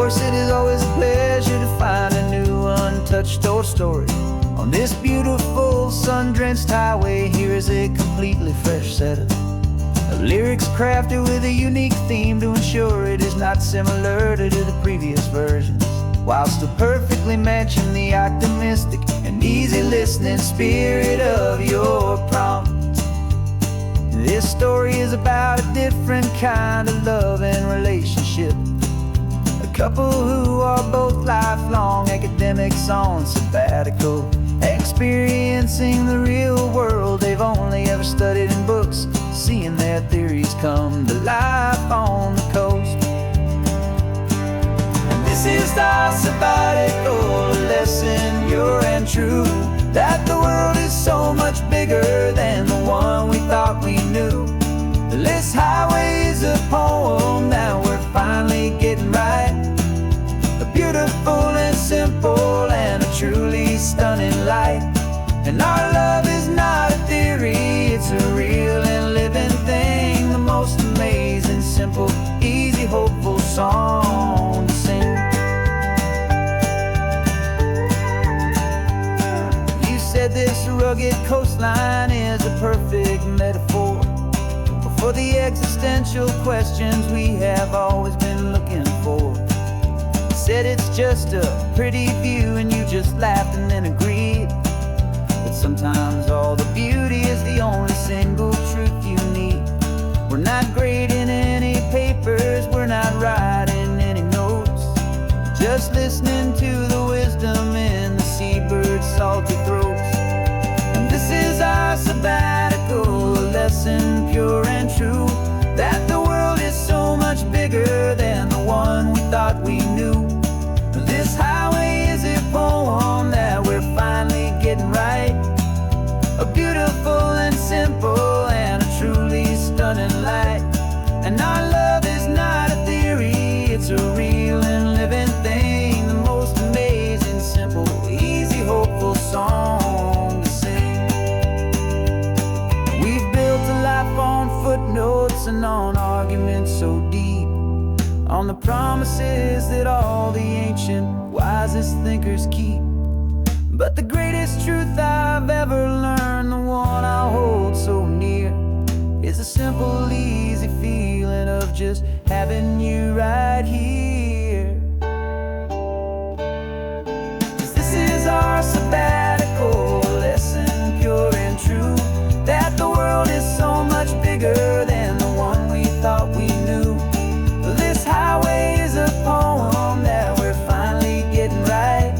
course, it is always a pleasure to find a new untouched old story. On this beautiful sun-drenched highway, here is a completely fresh set of lyrics crafted with a unique theme to ensure it is not similar to the previous versions, while still perfectly matching the optimistic and easy listening spirit of your prompt. This story is about a different kind of love and relationship. A couple who are both lifelong academics on sabbatical, experiencing the real world they've only ever studied in books, seeing their theories come to life on the coast. And this is our sabbatical lesson, pure and true, that the world is so much bigger than the one we thought we knew. This highway is a poem that we're finally getting right. A beautiful and simple and a truly stunning light. And our love is not a theory, it's a real and living thing. The most amazing, simple, easy, hopeful song to sing. You said this rugged coastline is a perfect metaphor for the existential questions we have always been looking for. You said it's just a pretty view and you just laughed and then agreed. But sometimes all the beauty is the only single truth you need. We're not grading any papers, we're not writing any notes, just listening to the wisdom in the seabird's salty throats. And this is our sabbatical lesson, pure and true, that the world is so much bigger than the one we thought we knew. This highway is a poem that we're finally getting right. A beautiful and simple and a truly stunning light. And our love is not a theory, it's a real and living thing. The most amazing, simple, easy, hopeful song to sing. We've built a life on footnotes and on arguments so deep, on the promises that all the ancient, wisest thinkers keep. But the greatest truth I've ever learned, the one I hold so near, is a simple, easy feeling of just having you right here. 'Cause this is our sabbatical lesson, pure and true, that the world is so much bigger than the one we thought we knew. This highway is a poem that we're finally getting right.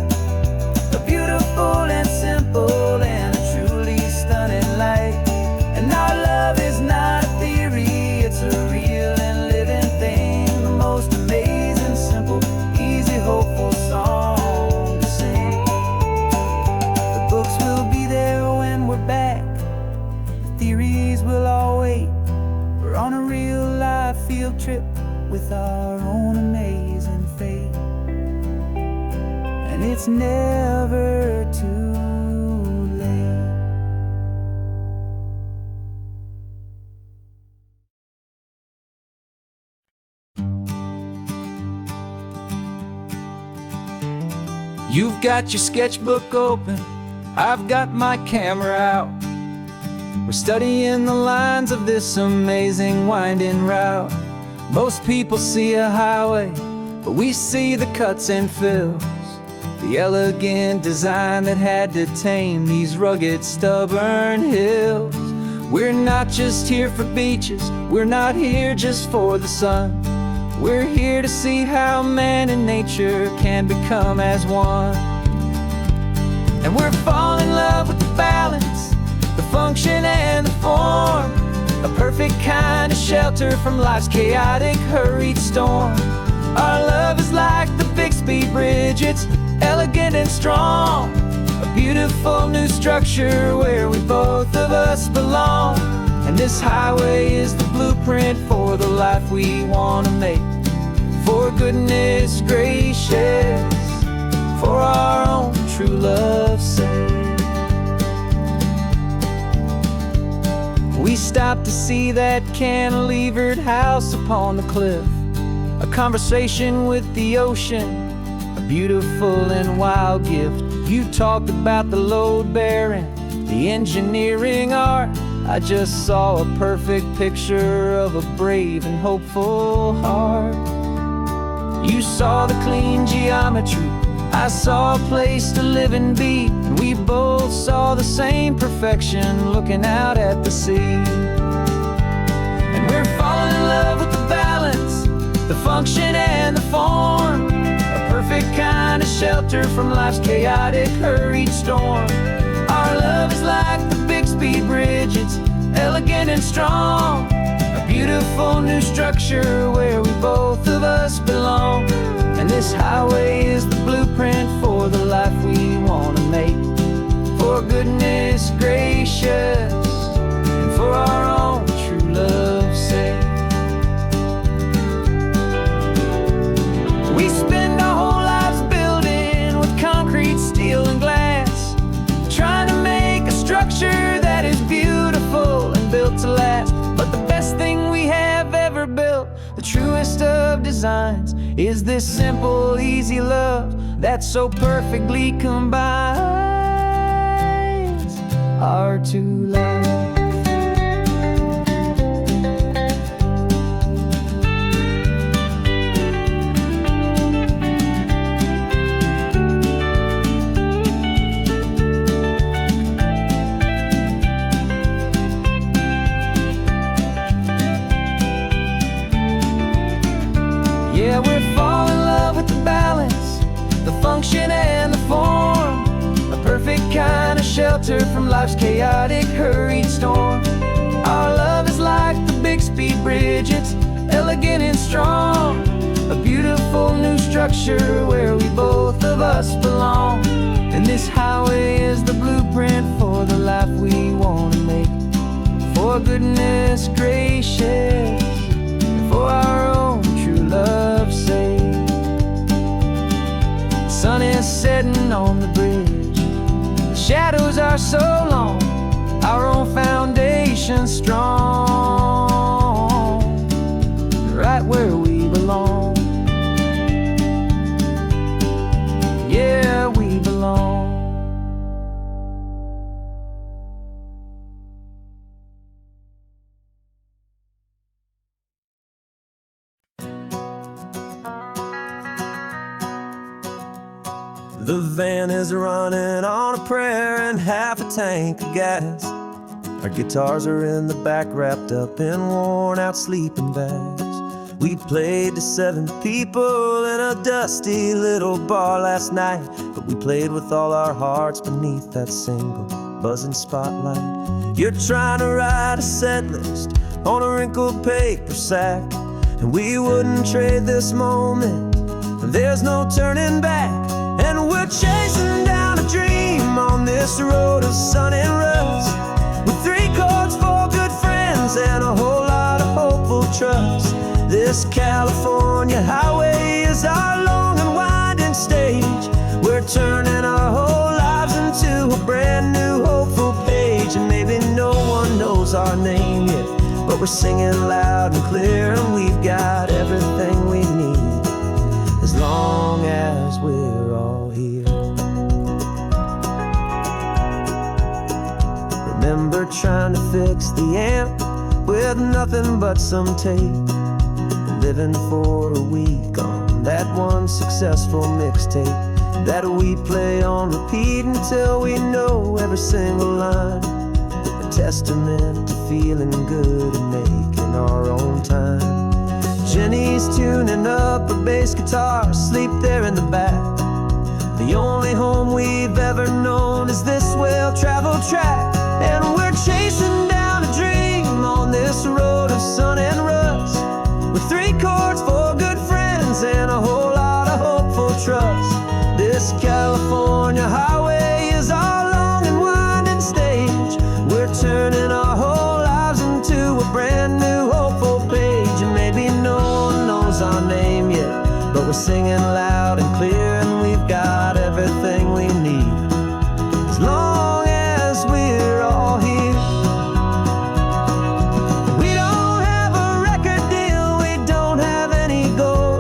A beautiful and simple and a truly stunning light. And our love is not a theory, it's a real and living thing. The most amazing, simple, easy, hopeful song to sing. The books will be there when we're back, the theories will all wait. We're on a real life field trip with our own amazing fate. And it's never too late. You've got your sketchbook open, I've got my camera out. We're studying the lines of this amazing winding route. Most people see a highway, but we see the cuts and fills, the elegant design that had to tame these rugged, stubborn hills. We're not just here for beaches, we're not here just for the sun. We're here to see how man and nature can become as one. And we're falling in love with the balance, the function and the form, a perfect kind of shelter from life's chaotic, hurried storm. Our love is like the Bixby Bridge, it's elegant and strong, a beautiful new structure where we both of us belong. And this highway is the blueprint for the life we want to make. For goodness gracious, for our own true love's sake. We stopped to see that cantilevered house upon the cliff, a conversation with the ocean, a beautiful and wild gift. You talked about the load bearing, the engineering art. I just saw a perfect picture of a brave and hopeful heart. You saw the clean geometry, I saw a place to live and be, and we both saw the same perfection looking out at the sea. And we're falling in love with the balance, the function and the form, a perfect kind of shelter from life's chaotic, hurried storm. Our love is like the Bixby Bridge, it's elegant and strong, a beautiful new structure where we both of us belong. And this highway is the blueprint for the life we want to make, for goodness gracious and for our own true love's sake. We spend our whole lives building with concrete, steel and glass, trying to make a structure that is beautiful and built to last. But the best thing we have ever built, the truest of designs, is this simple, easy love that so perfectly combines our two lives. Yeah, we're falling in love with the balance, the function and the form, a perfect kind of shelter from life's chaotic, hurried storm. Our love is like the Bixby Bridge, it's elegant and strong, a beautiful new structure where we both of us belong. And this highway is the blueprint for the life we want to make, for goodness gracious and for our own true love's sake. The sun is setting on the bridge, the shadows are so long, our own foundation strong, right where we belong. Yeah, we belong. The van is running on a prayer and half a tank of gas. Our guitars are in the back, wrapped up in worn-out sleeping bags. We played to 7 people in a dusty little bar last night, but we played with all our hearts beneath that single buzzing spotlight. You're trying to write a set list on a wrinkled paper sack, and we wouldn't trade this moment. There's no turning back. And we're chasing down a dream on this road of sun and rust, with 3 chords, 4 good friends, and a whole lot of hopeful trust. This California highway is our long and winding stage. We're turning our whole lives into a brand new hopeful page. And maybe no one knows our name yet, but we're singing loud and clear, and we've got everything we need, as long as we're all here. Remember trying to fix the amp with nothing but some tape, living for a week on that one successful mixtape that we play on repeat until we know every single line, a testament to feeling good and making our own time. Jenny's tuning up her bass guitar, asleep there in the back. The only home we've ever known is this well-traveled track. And we're chasing down a dream on this road of sun and rust, with 3 chords, 4 good friends, and a whole lot of hopeful trust. This California highway is our long and winding stage. We're turning our whole lives into a brand new hopeful page. And maybe no one knows our name yet, but we're singing loud and clear, and we've got everything we need, as long as we're all here. We don't have a record deal, we don't have any gold,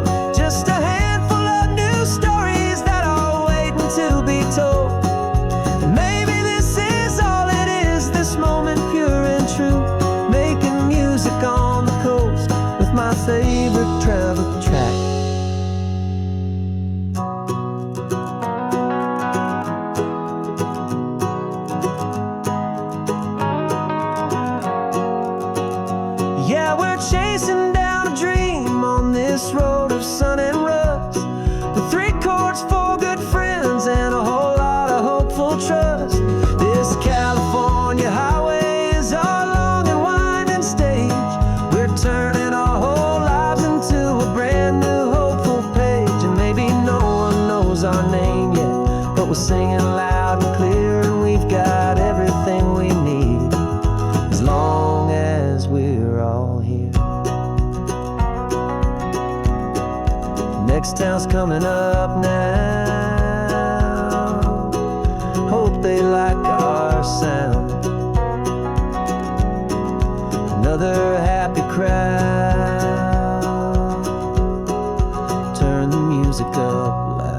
town's coming up now. Hope they like our sound. Another happy crowd. Turn the music up loud.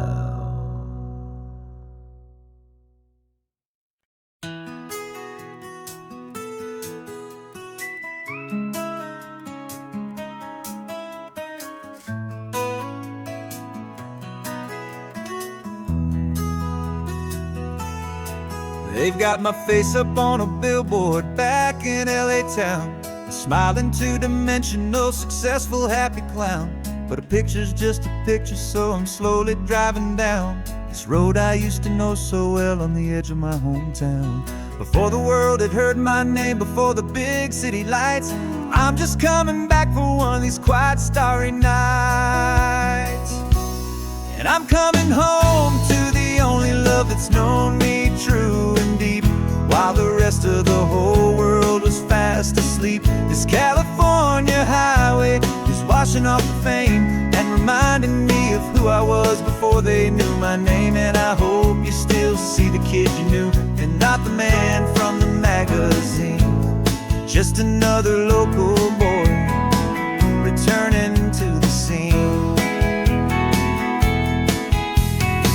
They've got my face up on a billboard back in LA town. A smiling two-dimensional, successful, happy clown. But a picture's just a picture, so I'm slowly driving down this road I used to know so well on the edge of my hometown. Before the world had heard my name, before the big city lights, I'm just coming back for one of these quiet, starry nights. And I'm coming home to the only love that's known me true and deep, while the rest of the whole world was fast asleep. This California highway is washing off the fame and reminding me of who I was before they knew my name. And I hope you still see the kid you knew, and not the man from the magazine. Just another local boy returning to the scene.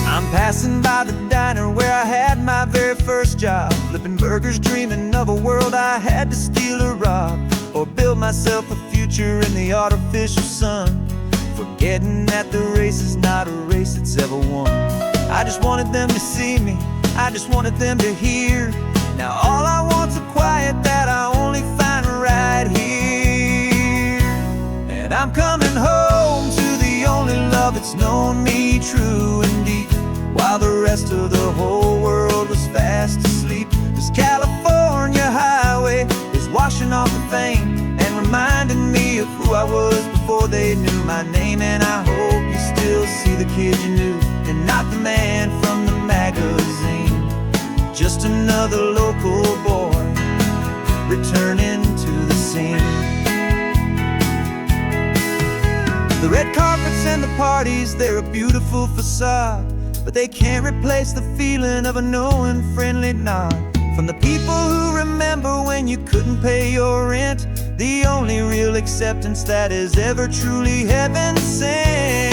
I'm passing by the diner where I had my very first job, flipping burgers, dreaming of a world I had to steal or rob, or build myself a future in the artificial sun, forgetting that the race is not a race that's ever won. I just wanted them to see me, I just wanted them to hear. Now all I want's a quiet that I only find right here. And I'm coming home to the only love that's known me true and deep, while the rest of the whole world was fast asleep. This California highway is washing off the fame and reminding me of who I was before they knew my name. And I hope you still see the kid you knew, and not the man from the magazine. Just another local boy returning to the scene. The red carpets and the parties, they're a beautiful facade, but they can't replace the feeling of a knowing, friendly nod from the people who remember when you couldn't pay your rent. The only real acceptance that is ever truly heaven sent.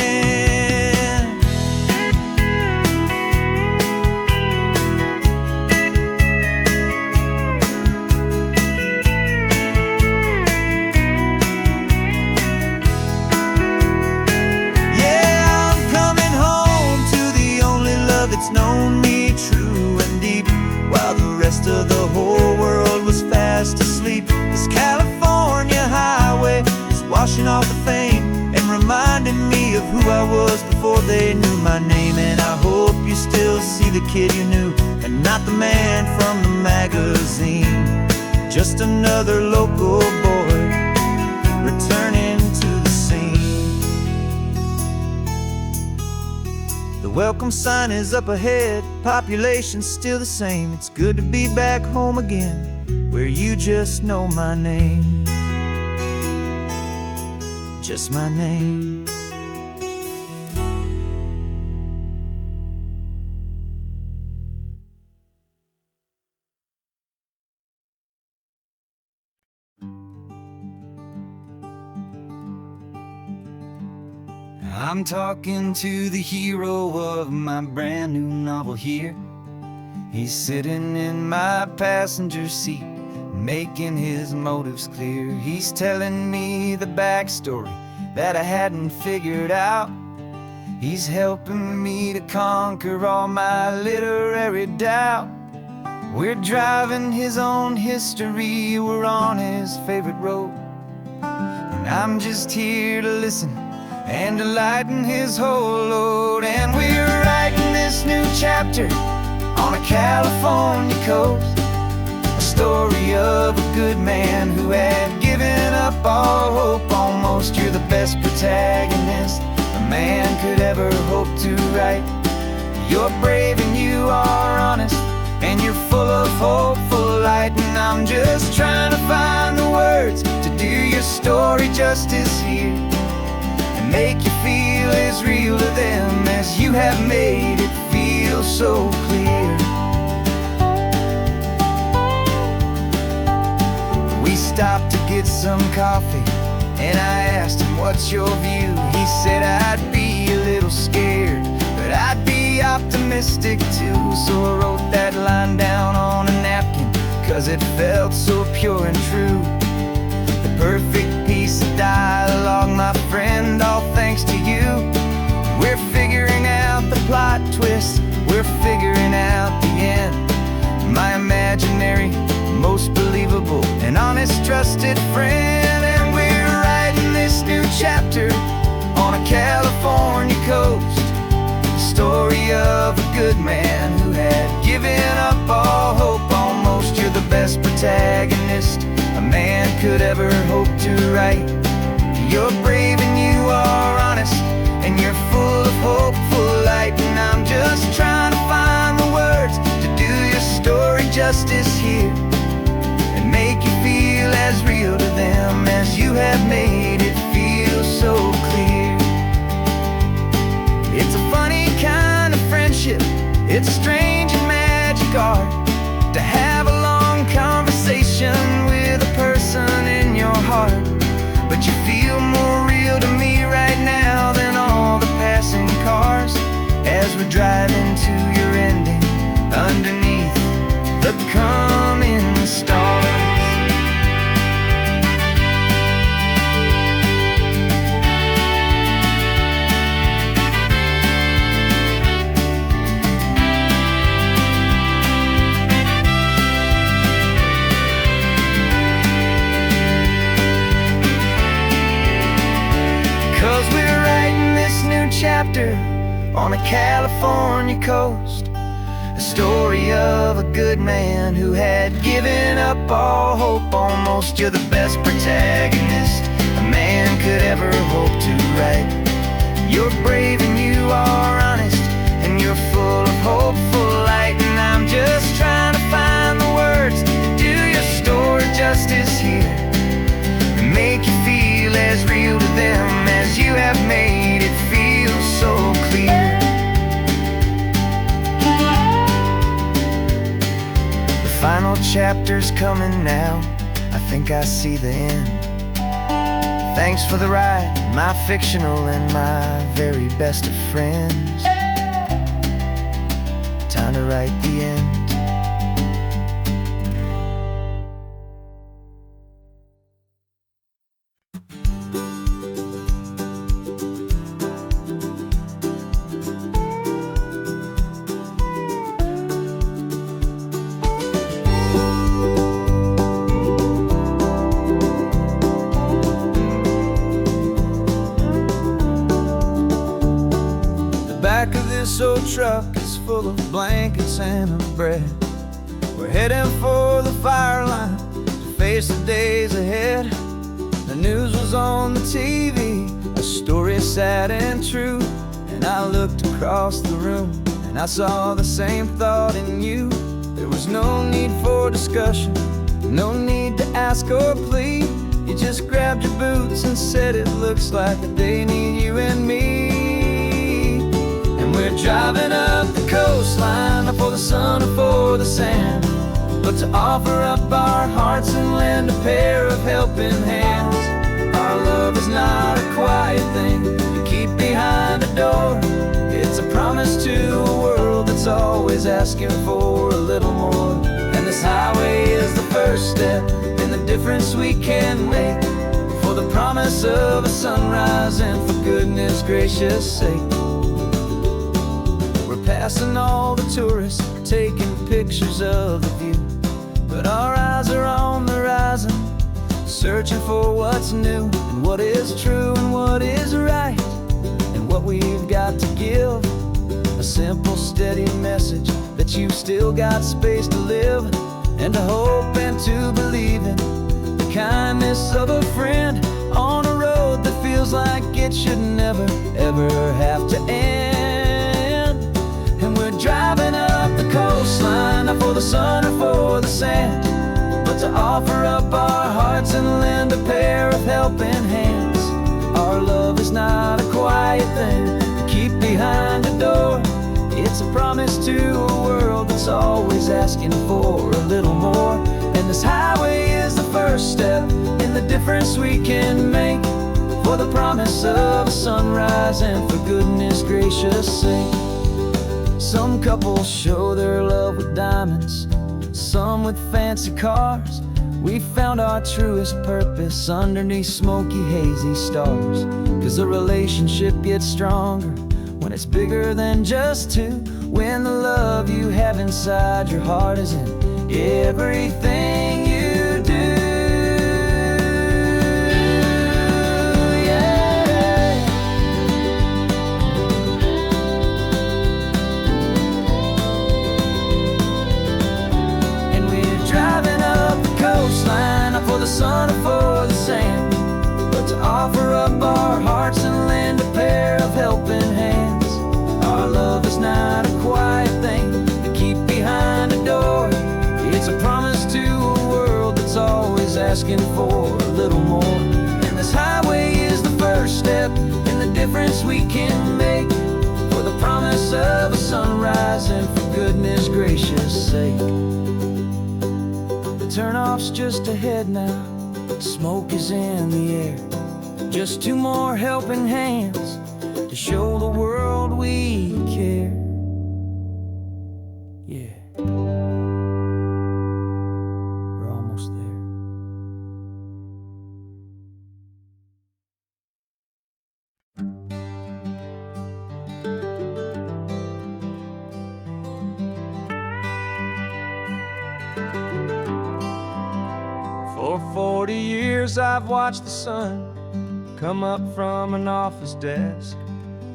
Known me true and deep, while the rest of the whole world was fast asleep. This California highway is washing off the fame and reminding me of who I was before they knew my name. And I hope you still see the kid you knew, and not the man from the magazine. Just another local boy returning to the scene. The welcome sign is up ahead, population's still the same. It's good to be back home again, where you just know my name. Just my name. I'm talking to the hero of my brand new novel here. He's sitting in my passenger seat, making his motives clear. He's telling me the backstory that I hadn't figured out. He's helping me to conquer all my literary doubt. We're driving his own history, we're on his favorite road, and I'm just here to listen and to lighten his whole load. And we're writing this new chapter on a California coast, a story of a good man who had given up all hope almost. You're the best protagonist a man could ever hope to write. You're brave and you are honest, and you're full of hopeful light. And I'm just trying to find the words to do your story justice here. And make you feel as real to them as you have made it feel so clear. We stopped to get some coffee, and I asked him, what's your view? He said, I'd be a little scared, but I'd be optimistic too. So I wrote that line down on a napkin, 'cause it felt so pure and true. The perfect piece of dialogue, my friend, all thanks to you. We're figuring out the plot twist, we're figuring out the end. My imaginary, most believable and honest trusted friend. And we're writing this new chapter on a California coast, the story of a good man who had given up all hope almost. You're the best protagonist a man could ever hope to write. You're brave and you are honest, and you're full of hopeful light. And I'm just trying to find the words to do your story justice here, and make you feel as real to them as you have made it feel so clear. It's a funny kind of friendship, it's strange and magic art to have a long conversation with a person in your heart. But you feel more real to me right now than all the passing cars, as we're driving to your ending underneath the coming stars. 'Cause we're writing this new chapter on a California coast, a story of a good man who had given up all hope almost. You're the best protagonist a man could ever hope to write. You're brave and you are honest, and you're full of hopeful light. And I'm just trying to find the words to do your story justice here, and make you feel as real to them as you have made it feel so clear. The final chapter's coming now, I think I see the end. Thanks for the ride, my fictional and my very best of friends. Time to write the end. Back of this old truck is full of blankets and of bread. We're heading for the fire line to face the days ahead. The news was on the TV, a story sad and true. And I looked across the room and I saw the same thought in you. There was no need for discussion, no need to ask or plead. You just grabbed your boots and said it looks like a day need you and me. We're driving up the coastline, not for the sun or for the sand, but to offer up our hearts and lend a pair of helping hands. Our love is not a quiet thing you keep behind a door. It's a promise to a world that's always asking for a little more. And this highway is the first step in the difference we can make, for the promise of a sunrise and for goodness gracious sake. Passing all the tourists, taking pictures of the view, but our eyes are on the horizon, searching for what's new and what is true and what is right, and what we've got to give. A simple, steady message that you've still got space to live, and to hope and to believe in the kindness of a friend on a road that feels like it should never, ever have to end. And we're driving up the coastline, not for the sun or for the sand, but to offer up our hearts and lend a pair of helping hands. Our love is not a quiet thing to keep behind the door. It's a promise to a world that's always asking for a little more. And this highway is the first step in the difference we can make, for the promise of a sunrise and for goodness gracious sake. Some couples show their love with diamonds, some with fancy cars. We found our truest purpose underneath smoky, hazy stars. 'Cause a relationship gets stronger when it's bigger than just two, when the love you have inside your heart is in everything you do. Not for the sun or for the sand, but to offer up our hearts and lend a pair of helping hands. Our love is not a quiet thing to keep behind a door. It's a promise to a world that's always asking for a little more. And this highway is the first step in the difference we can make, for the promise of a sunrise and for goodness gracious sake. Turn-off's just ahead now, smoke is in the air. Just two more helping hands to show the world we care. Yeah, we're almost there. For 40 years I've watched the sun come up from an office desk,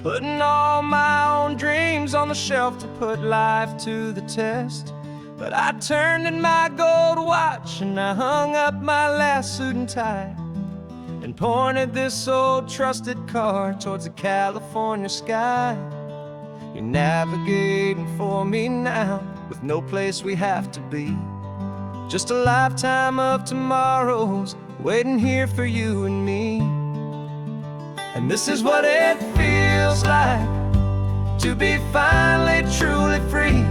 putting all my own dreams on the shelf to put life to the test. But I turned in my gold watch and I hung up my last suit and tie, and pointed this old trusted car towards the California sky. You're navigating for me now with no place we have to be, just a lifetime of tomorrows waiting here for you and me. And this is what it feels like to be finally truly free,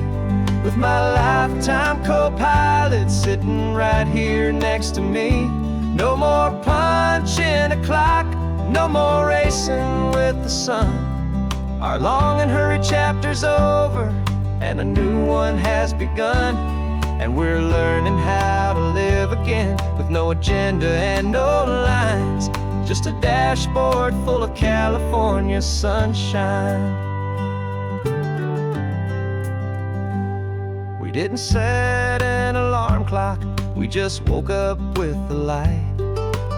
with my lifetime co-pilot sitting right here next to me. No more punching a clock, no more racing with the sun. Our long and hurried chapter's over and a new one has begun. And we're learning how to live again with no agenda and no lines, just a dashboard full of California sunshine. We didn't set an alarm clock, we just woke up with the light.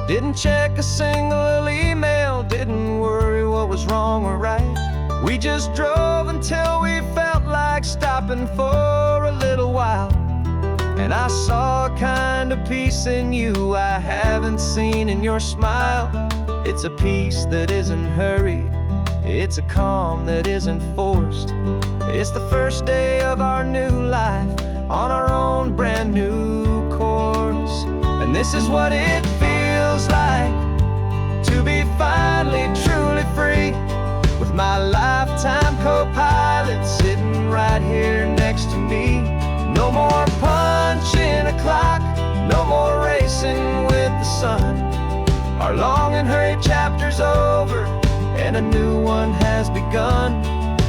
Didn't check a single email, didn't worry what was wrong or right. We just drove until we felt like stopping for a little while. And I saw a kind of peace in you I haven't seen in your smile. It's a peace that isn't hurried, it's a calm that isn't forced. It's the first day of our new life on our own brand new course. And this is what it feels like to be finally truly free, with my lifetime co-pilot sitting right here next to me. No more punching a clock, no more racing with the sun. Our long and hurried chapter's over and a new one has begun.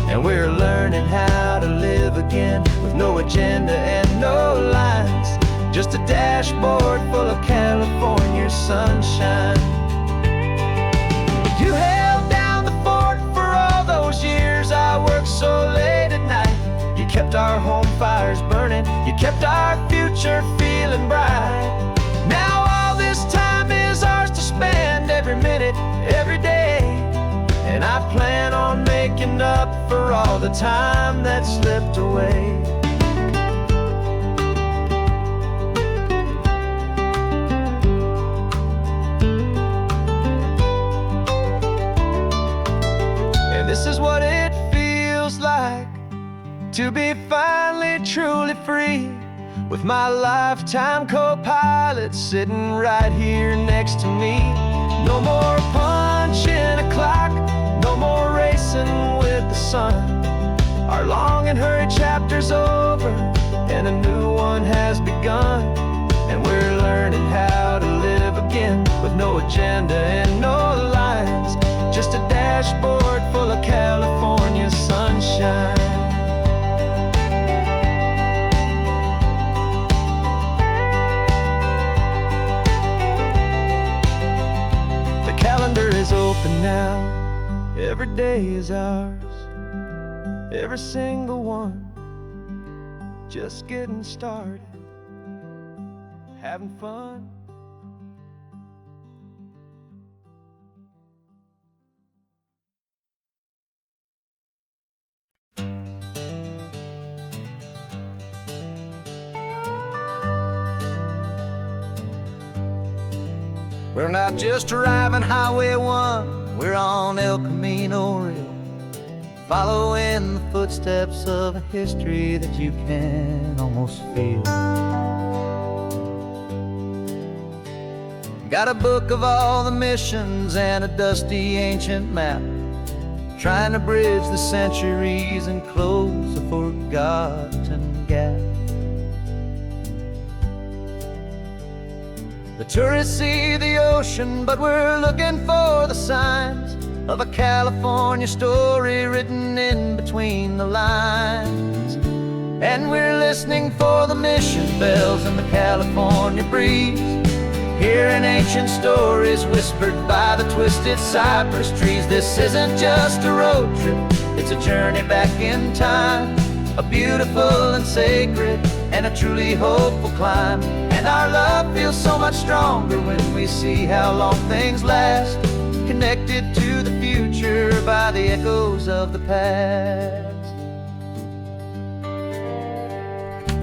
And we're learning how to live again with no agenda and no lines, just a dashboard full of California sunshine. You held down the fort for all those years I worked so late at night. You kept our home fires burning, you kept our future feeling bright. Now all this time is ours to spend, every minute, every day. And I plan on making up for all the time that slipped away. And this is what it feels like to be finally truly free, with my lifetime co-pilot sitting right here next to me. No more punching a clock, no more dancing with the sun. Our long and hurried chapter's over, and a new one has begun. And we're learning how to live again, with no agenda and no lines, just a dashboard full of California sunshine. The calendar is open now, every day is ours, every single one, just getting started, having fun. We're not just driving Highway 1, we're on El Camino Real, following the footsteps of a history that you can almost feel. Got a book of all the missions and a dusty ancient map, trying to bridge the centuries and close a forgotten gap. The tourists see the ocean, but we're looking for the signs of a California story written in between the lines. And we're listening for the mission bells in the California breeze, hearing ancient stories whispered by the twisted cypress trees. This isn't just a road trip, it's a journey back in time, a beautiful and sacred and a truly hopeful climb. And our love feels so much stronger when we see how long things last, connected to the future by the echoes of the past.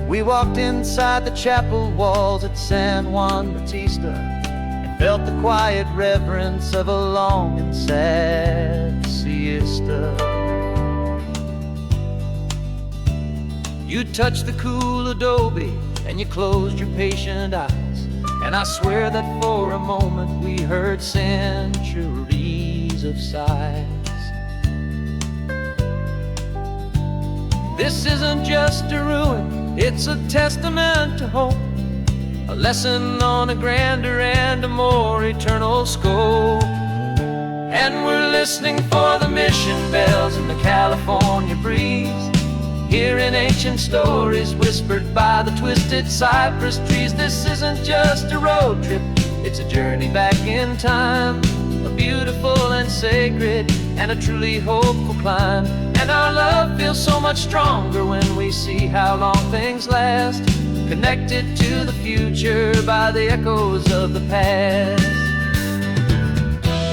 We walked inside the chapel walls at San Juan Bautista and felt the quiet reverence of a long and sad siesta. You touched the cool adobe and you closed your patient eyes, and I swear that for a moment we heard centuries of sighs. This isn't just a ruin, it's a testament to hope, a lesson on a grander and a more eternal scope. And we're listening for the mission bells in the California breeze, hearing ancient stories whispered by the twisted cypress trees. This isn't just a road trip, it's a journey back in time, a beautiful and sacred and a truly hopeful climb. And our love feels so much stronger when we see how long things last, connected to the future by the echoes of the past.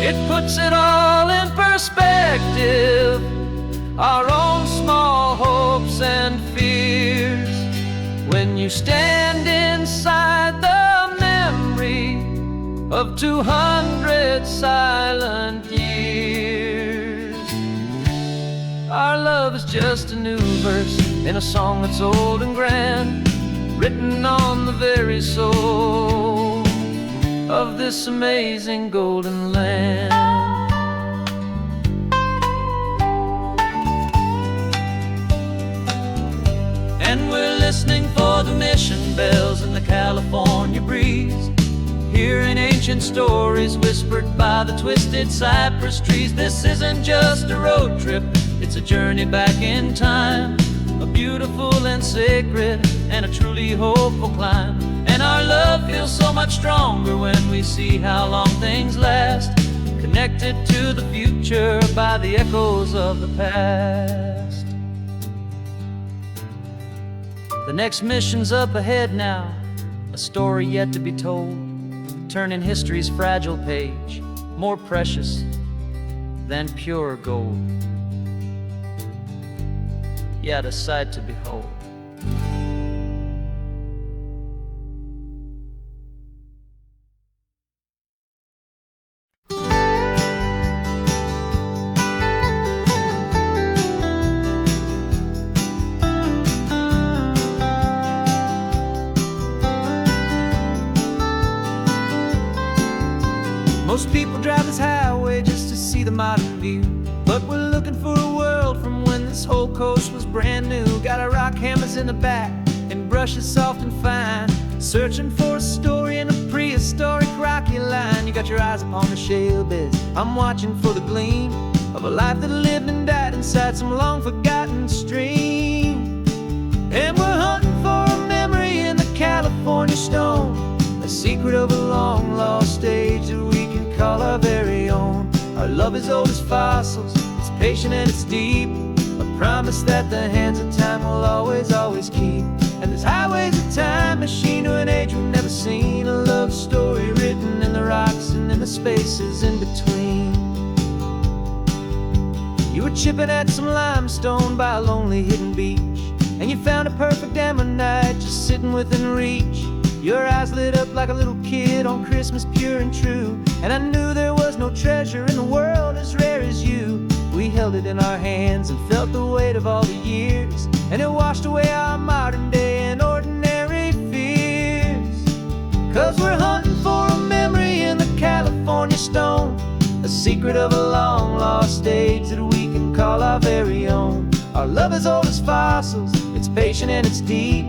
It puts it all in perspective, our own small hopes and fears, when you stand inside the memory of 200 silent years. Our love is just a new verse in a song that's old and grand, written on the very soul of this amazing golden land. And we're listening for the mission bells in the California breeze, hearing ancient stories whispered by the twisted cypress trees. This isn't just a road trip, it's a journey back in time, a beautiful and sacred and a truly hopeful climb. And our love feels so much stronger when we see how long things last, connected to the future by the echoes of the past. The next mission's up ahead now, a story yet to be told, turning history's fragile page more precious than pure gold. Yet a sight to behold. Most people drive this highway just to see the modern view, But we're looking for a world from when this whole coast was brand new. Got our rock hammers in the back and brushes soft and fine, searching for a story in a prehistoric rocky line. You got your eyes upon the shale beds, I'm watching for the gleam of a life that lived and died inside some long forgotten stream. And we're hunting for a memory in the California stone, a secret of a long lost age that we can call our very own. Our love is old as fossils, it's patient and it's deep, a promise that the hands of time will always, always keep. And this highway's a time machine to an age we've never seen, a love story written in the rocks and in the spaces in between. You were chipping at some limestone by a lonely hidden beach, and you found a perfect ammonite just sitting within reach. Your eyes lit up like a little kid on Christmas, pure and true, and I knew there was no treasure in the world as rare as you. We held it in our hands and felt the weight of all the years, and it washed away our modern day and ordinary fears. 'Cause we're hunting for a memory in the California stone, a secret of a long lost age that we can call our very own. Our love is old as fossils, it's patient and it's deep,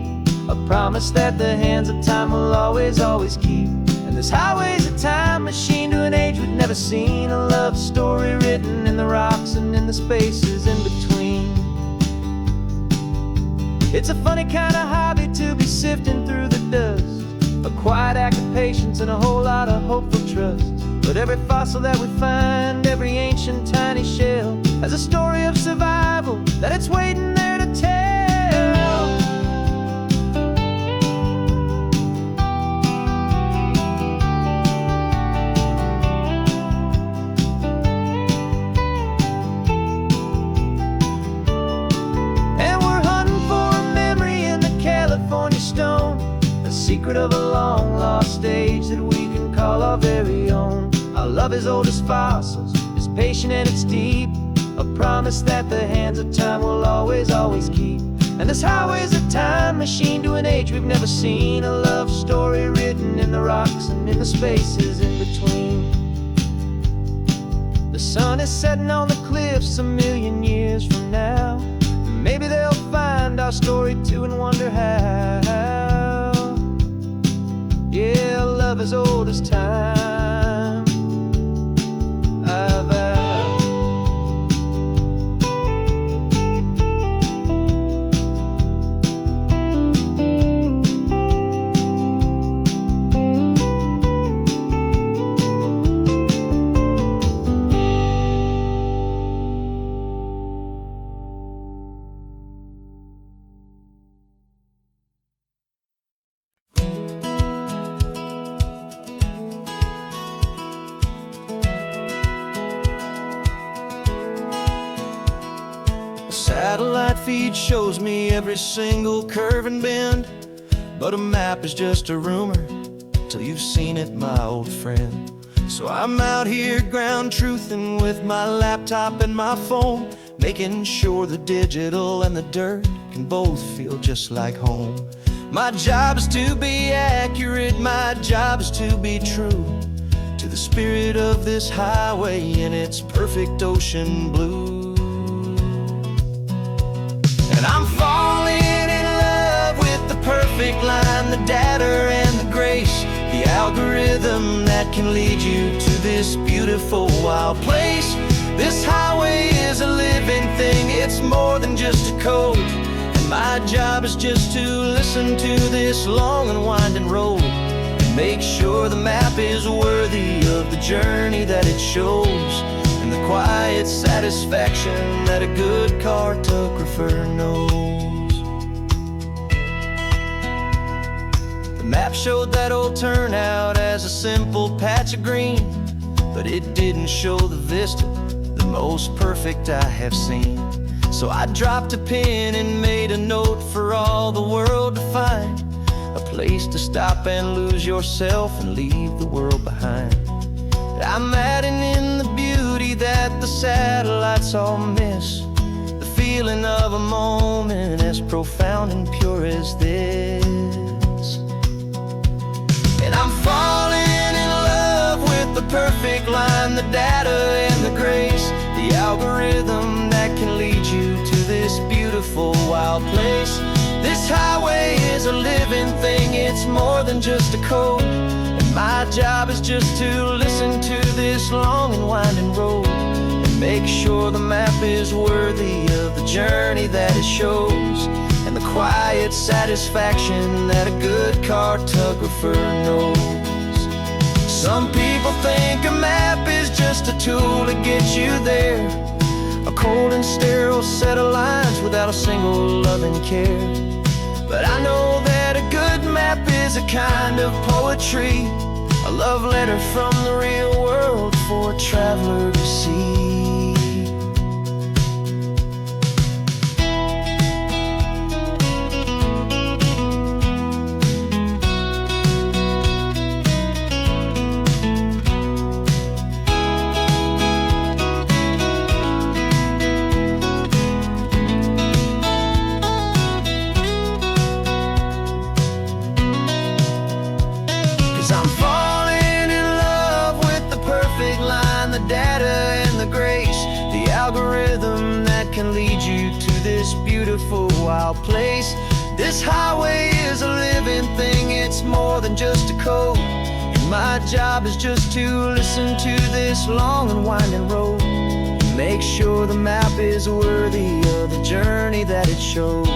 a promise that the hands of time will always, always keep. And this highway's a time machine to an age we've never seen, a love story written in the rocks and in the spaces in between. It's a funny kind of hobby to be sifting through the dust, a quiet act of patience and a whole lot of hopeful trust. But every fossil that we find, every ancient tiny shell, has a story of survival that it's waiting there to tell. And we're hunting for a memory in the California stone, a secret of a long lost age that we can call our very own. Our love is old as fossils, it's patient and it's deep, a promise that the hands of time will always, always keep. And this highway's a time machine to an age we've never seen, a love story written in the rocks and in the spaces in between. The sun is setting on the cliffs a million years from now, maybe they'll find our story too and wonder how. Yeah, love is old as time, I vow. Satellite feed shows me every single curve and bend, but a map is just a rumor till you've seen it, my old friend. So I'm out here ground truthing with my laptop and my phone, making sure the digital and the dirt can both feel just like home. My job is to be accurate, my job is to be true to the spirit of this highway in its perfect ocean blue. And I'm falling in love with the perfect line, the data and the grace, the algorithm that can lead you to this beautiful wild place. This highway is a living thing, it's more than just a code, and my job is just to listen to this long and winding road and make sure the map is worthy of the journey that it shows, and the quiet satisfaction that a good cartographer knows. The map showed that old turnout as a simple patch of green, but it didn't show the vista, the most perfect I have seen. So I dropped a pin and made a note for all the world to find, a place to stop and lose yourself and leave the world behind. I'm adding in the beauty that the satellites all miss, the feeling of a moment as profound and pure as this. And I'm falling in love with the perfect line, the data and the grace, the algorithm algorithm that can lead you to this beautiful wild place. This highway is a living thing, it's more than just a code. And my job is just to listen to this long and winding road and make sure the map is worthy of the journey that it shows, and the quiet satisfaction that a good cartographer knows. Some people think a map is just a tool to get you there, a cold and sterile set of lines without a single loving care. But I know that a good map is a kind of poetry, a love letter from the real world for a traveler to see. 'Cause I'm falling in love with the perfect line, the data and the grace, the algorithm that can lead you to this beautiful wild place. This highway is a living thing, it's more than just a code. And my job is just to listen to this long and winding road, make sure the map is worthy of the journey that it shows,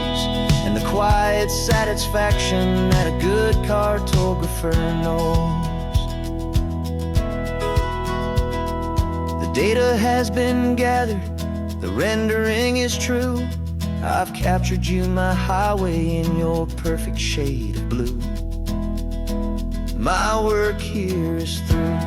and the quiet satisfaction that a good cartographer knows. The data has been gathered, the rendering is true. I've captured you, my highway, in your perfect shade of blue. My work here is through.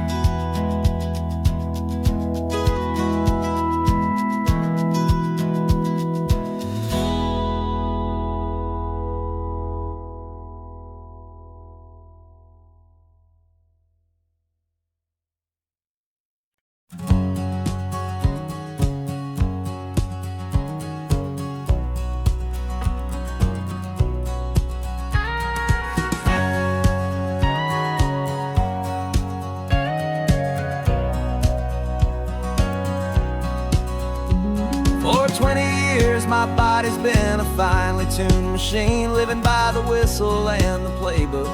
For 20 years my body's been a finely tuned machine, living by the whistle and the playbook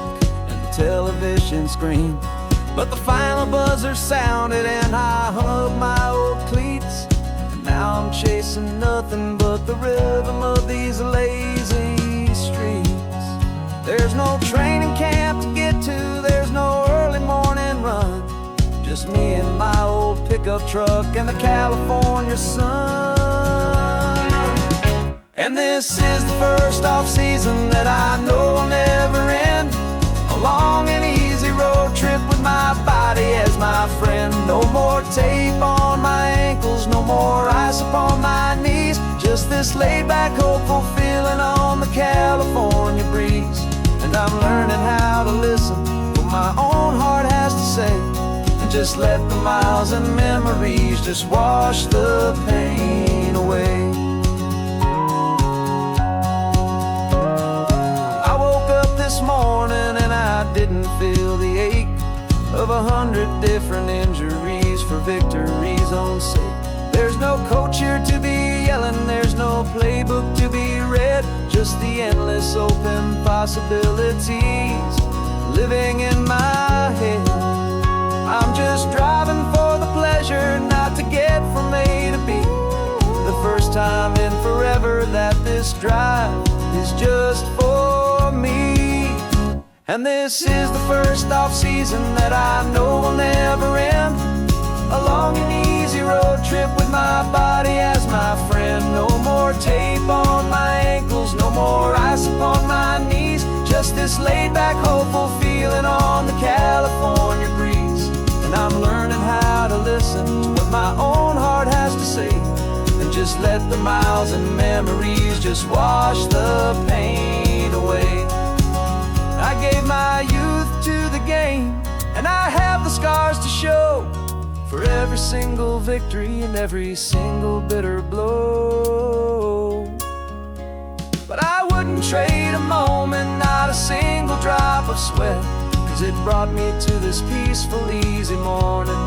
and the television screen. But the final buzzer sounded and I hung up my old cleats, and now I'm chasing nothing but the rhythm of these lazy streets. There's no training camp to get to, there's no early morning run, just me and my old pickup truck and the California sun. And this is the first off-season that I know will never end, a long and easy road trip with my body as my friend. No more tape on my ankles, no more ice upon my knees, just this laid-back, hopeful feeling on the California breeze. And I'm learning how to listen to what my own heart has to say, and just let the miles and memories just wash the pain away. This morning and I didn't feel the ache of 100 different injuries for victory's own sake. There's no coach here to be yelling, there's no playbook to be read, just the endless open possibilities living in my head. I'm just driving for the pleasure, not to get from A to B. The first time in forever that this drive is just for me. And this is the first off-season that I know will never end, a long and easy road trip with my body as my friend. No more tape on my ankles, no more ice upon my knees, just this laid-back, hopeful feeling on the California breeze. And I'm learning how to listen to what my own heart has to say, and just let the miles and memories just wash the pain away. I gave my youth to the game, and I have the scars to show for every single victory and every single bitter blow. But I wouldn't trade a moment, not a single drop of sweat, 'cause it brought me to this peaceful, easy morning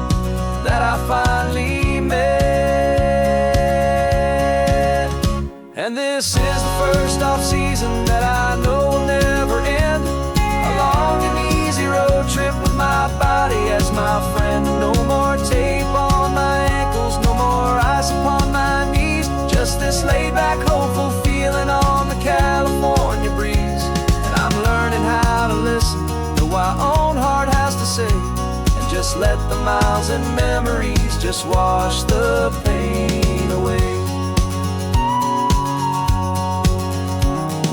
that I finally met. first off-season that I know will never end. A long and easy road trip with my body as my friend. No more tape on my ankles, no more ice upon my knees. Just this laid-back, hopeful feeling on the California breeze. And I'm learning how to listen to what my own heart has to say, and just let the miles and memories just wash the pain away.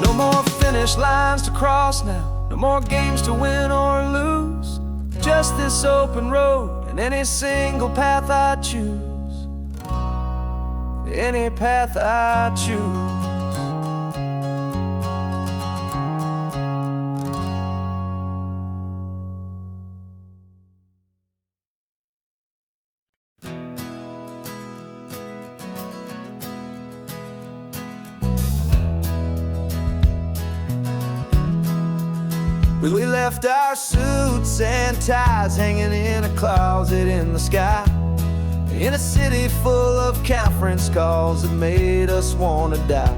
No more finish lines to cross now, no more games to win or lose. Just this open road and any single path I choose. Any path I choose. We left our suits and ties hanging in a closet in the sky, in a city full of conference calls that made us want to die.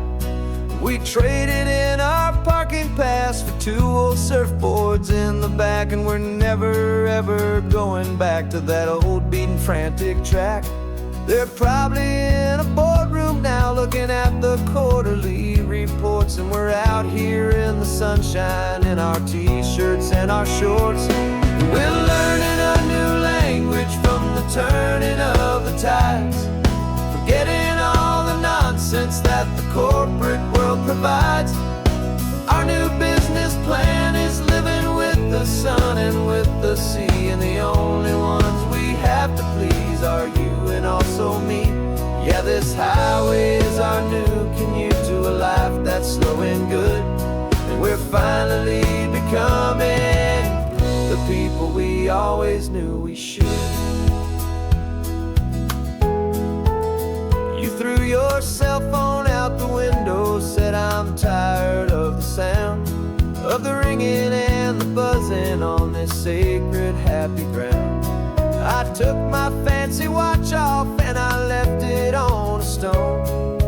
We traded in our parking pass for 2 old surfboards in the back, and we're never ever going back to that old beaten frantic track. They're probably in a boardroom now looking at the quarterly reports, and we're out here in the sunshine in our t-shirts and our shorts. We're learning a new language from the turning of the tides, forgetting all the nonsense that the corporate world provides. Our new business plan is living with the sun and with the sea, and the only ones we have to please are you and also me. Yeah, this highway is our new commute to a life that's slow and good, and we're finally becoming the people we always knew we should. You threw your cell phone out the window, said I'm tired of the sound of the ringing and the buzzing on this sacred happy ground. I took my fancy watch off and I left it on a stone.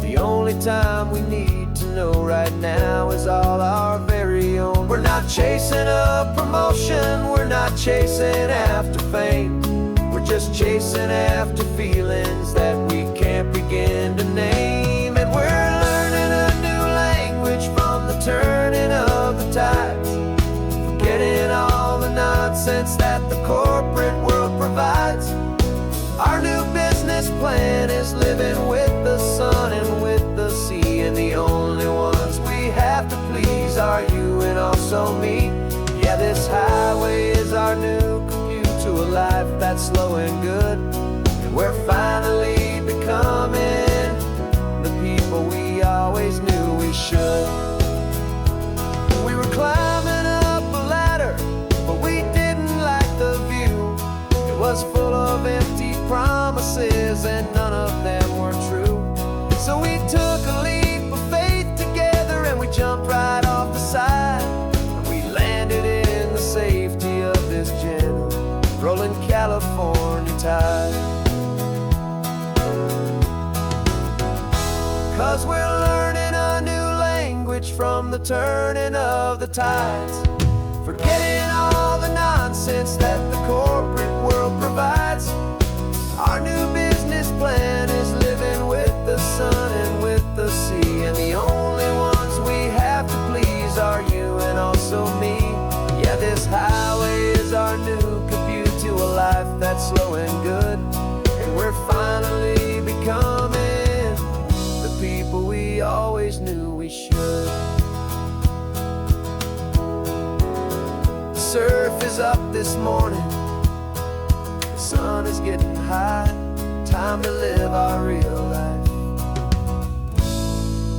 The only time we need to know right now is all our very own. We're not chasing a promotion, we're not chasing after fame. We're just chasing after feelings that we can't begin to name. And we're learning a new language from the turning of the tides, forgetting all the nonsense that the corporate world provides. Our new business plan is living with the sun and with the sea, and the only ones we have to please are you and also me. Yeah, this highway is our new commute to a life that's slow and good, and we're finally becoming the people we always knew we should. We were climbing up a ladder, but we didn't like the view. It was full of empty promises and none of them were true. So we took a leap of faith together and we jumped right off the side, and we landed in the safety of this gentle rolling California tide. 'Cause we're learning a new language from the turning of the tides, forgetting all the nonsense that the corporate world provides. Our new business plan is living with the sun and with the sea, and the only ones we have to please are you and also me. Yeah, this highway is our new commute to a life that's slow and good, and we're finally becoming the people we always knew we should. The surf is up this morning, the sun is getting high, time to live our real life,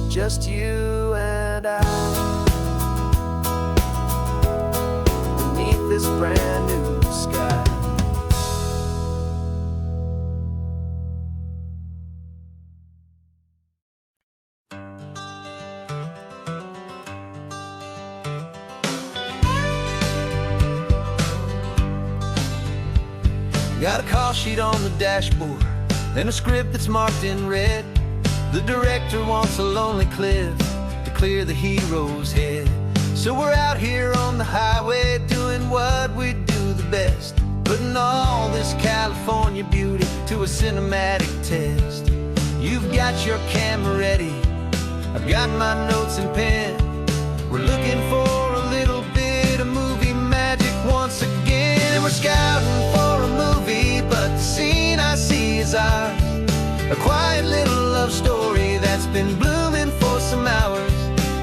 just you and I, beneath this brand new sky. Got a call sheet on the dashboard and a script that's marked in red. The director wants a lonely cliff clear the hero's head. So we're out here on the highway doing what we do the best, putting all this California beauty to a cinematic test. You've got your camera ready, I've got my notes and pen. We're looking for a little bit of movie magic once again. And we're scouting for a movie, but the scene I see is ours. A quiet little love story that's been blooming for some hours.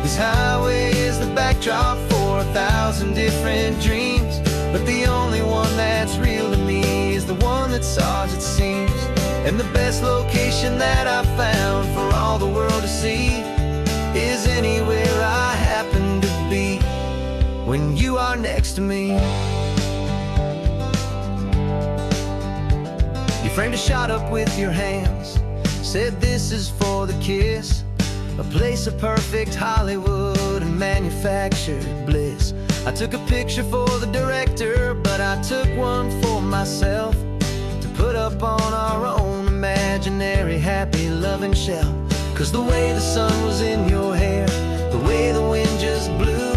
This highway is the backdrop for 1,000 different dreams, but the only one that's real to me is the one that's ours, it seems. And the best location that I've found for all the world to see is anywhere I happen to be when you are next to me. You framed a shot up with your hands, said this is for the kiss, a place of perfect Hollywood and manufactured bliss. I took a picture for the director, but I took one for myself to put up on our own imaginary happy loving shelf. 'Cause the way the sun was in your hair, the way the wind just blew,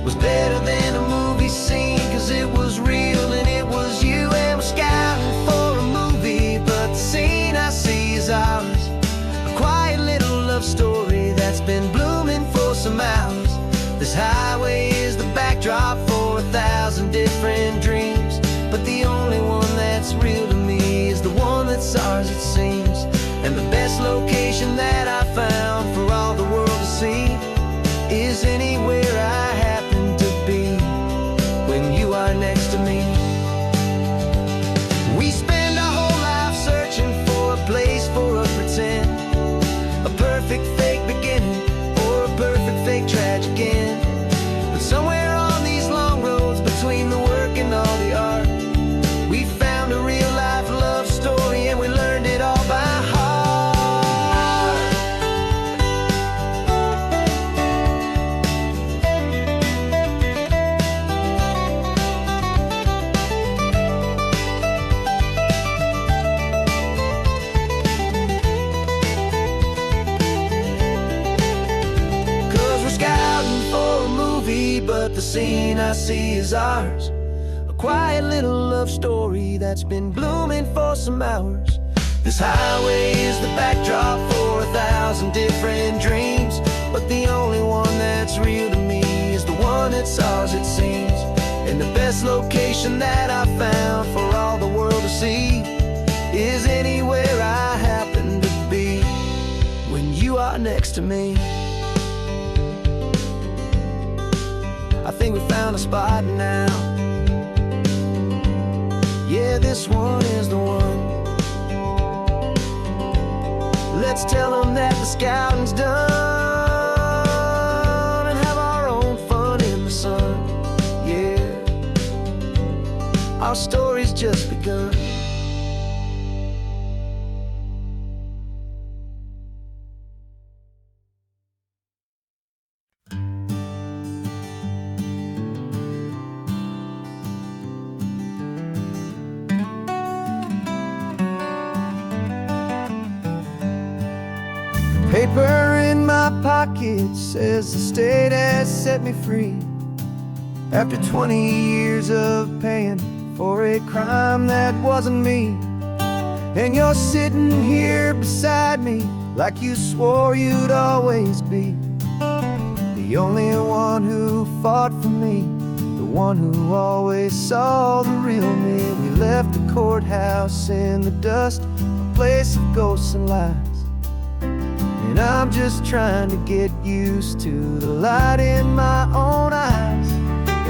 was better than a movie scene, 'cause it was real and it was you. And we're scouting for a movie, but the scene I see is ours. A quiet little love story that's been blooming for some hours. This highway is the backdrop for 1,000 different dreams, but the only one that's real to me is the one that's ours, it seems. And the best location that I found for all the world to see is anywhere I happen to be when you are next to me. We spend our whole life searching for a place for a pretend, a perfect fake beginning or a perfect fake tragic end. But somewhere on these long roads between the work and all the art, we found a real life love story and we learned it all by heart. 'Cause we're scouting for a movie, but the scene I see is ours. A quiet little love story that's been blooming for some hours. This highway is the backdrop for 1,000 different dreams, but the only one that's real to me is the one that's ours, it seems. And the best location that I found for all the world to see is anywhere I happen to be when you are next to me. I think we found a spot now. Yeah, this one is the one. Let's tell them that the scouting's done and have our own fun in the sun. Yeah, our story's just begun. Paper in my pocket says the state has set me free after 20 years of paying for a crime that wasn't me. And you're sitting here beside me like you swore you'd always be the only one who fought for me, the one who always saw the real me. We left the courthouse in the dust, a place of ghosts and lies. And I'm just trying to get used to the light in my own eyes.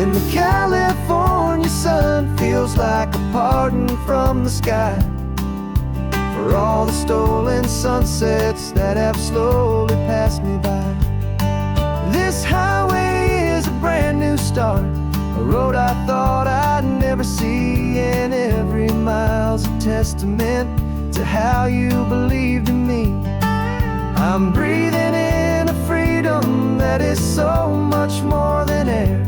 And the California sun feels like a pardon from the sky for all the stolen sunsets that have slowly passed me by. This highway is a brand new start, a road I thought I'd never see, and every mile's a testament to how you believed in me. I'm breathing in a freedom that is so much more than air,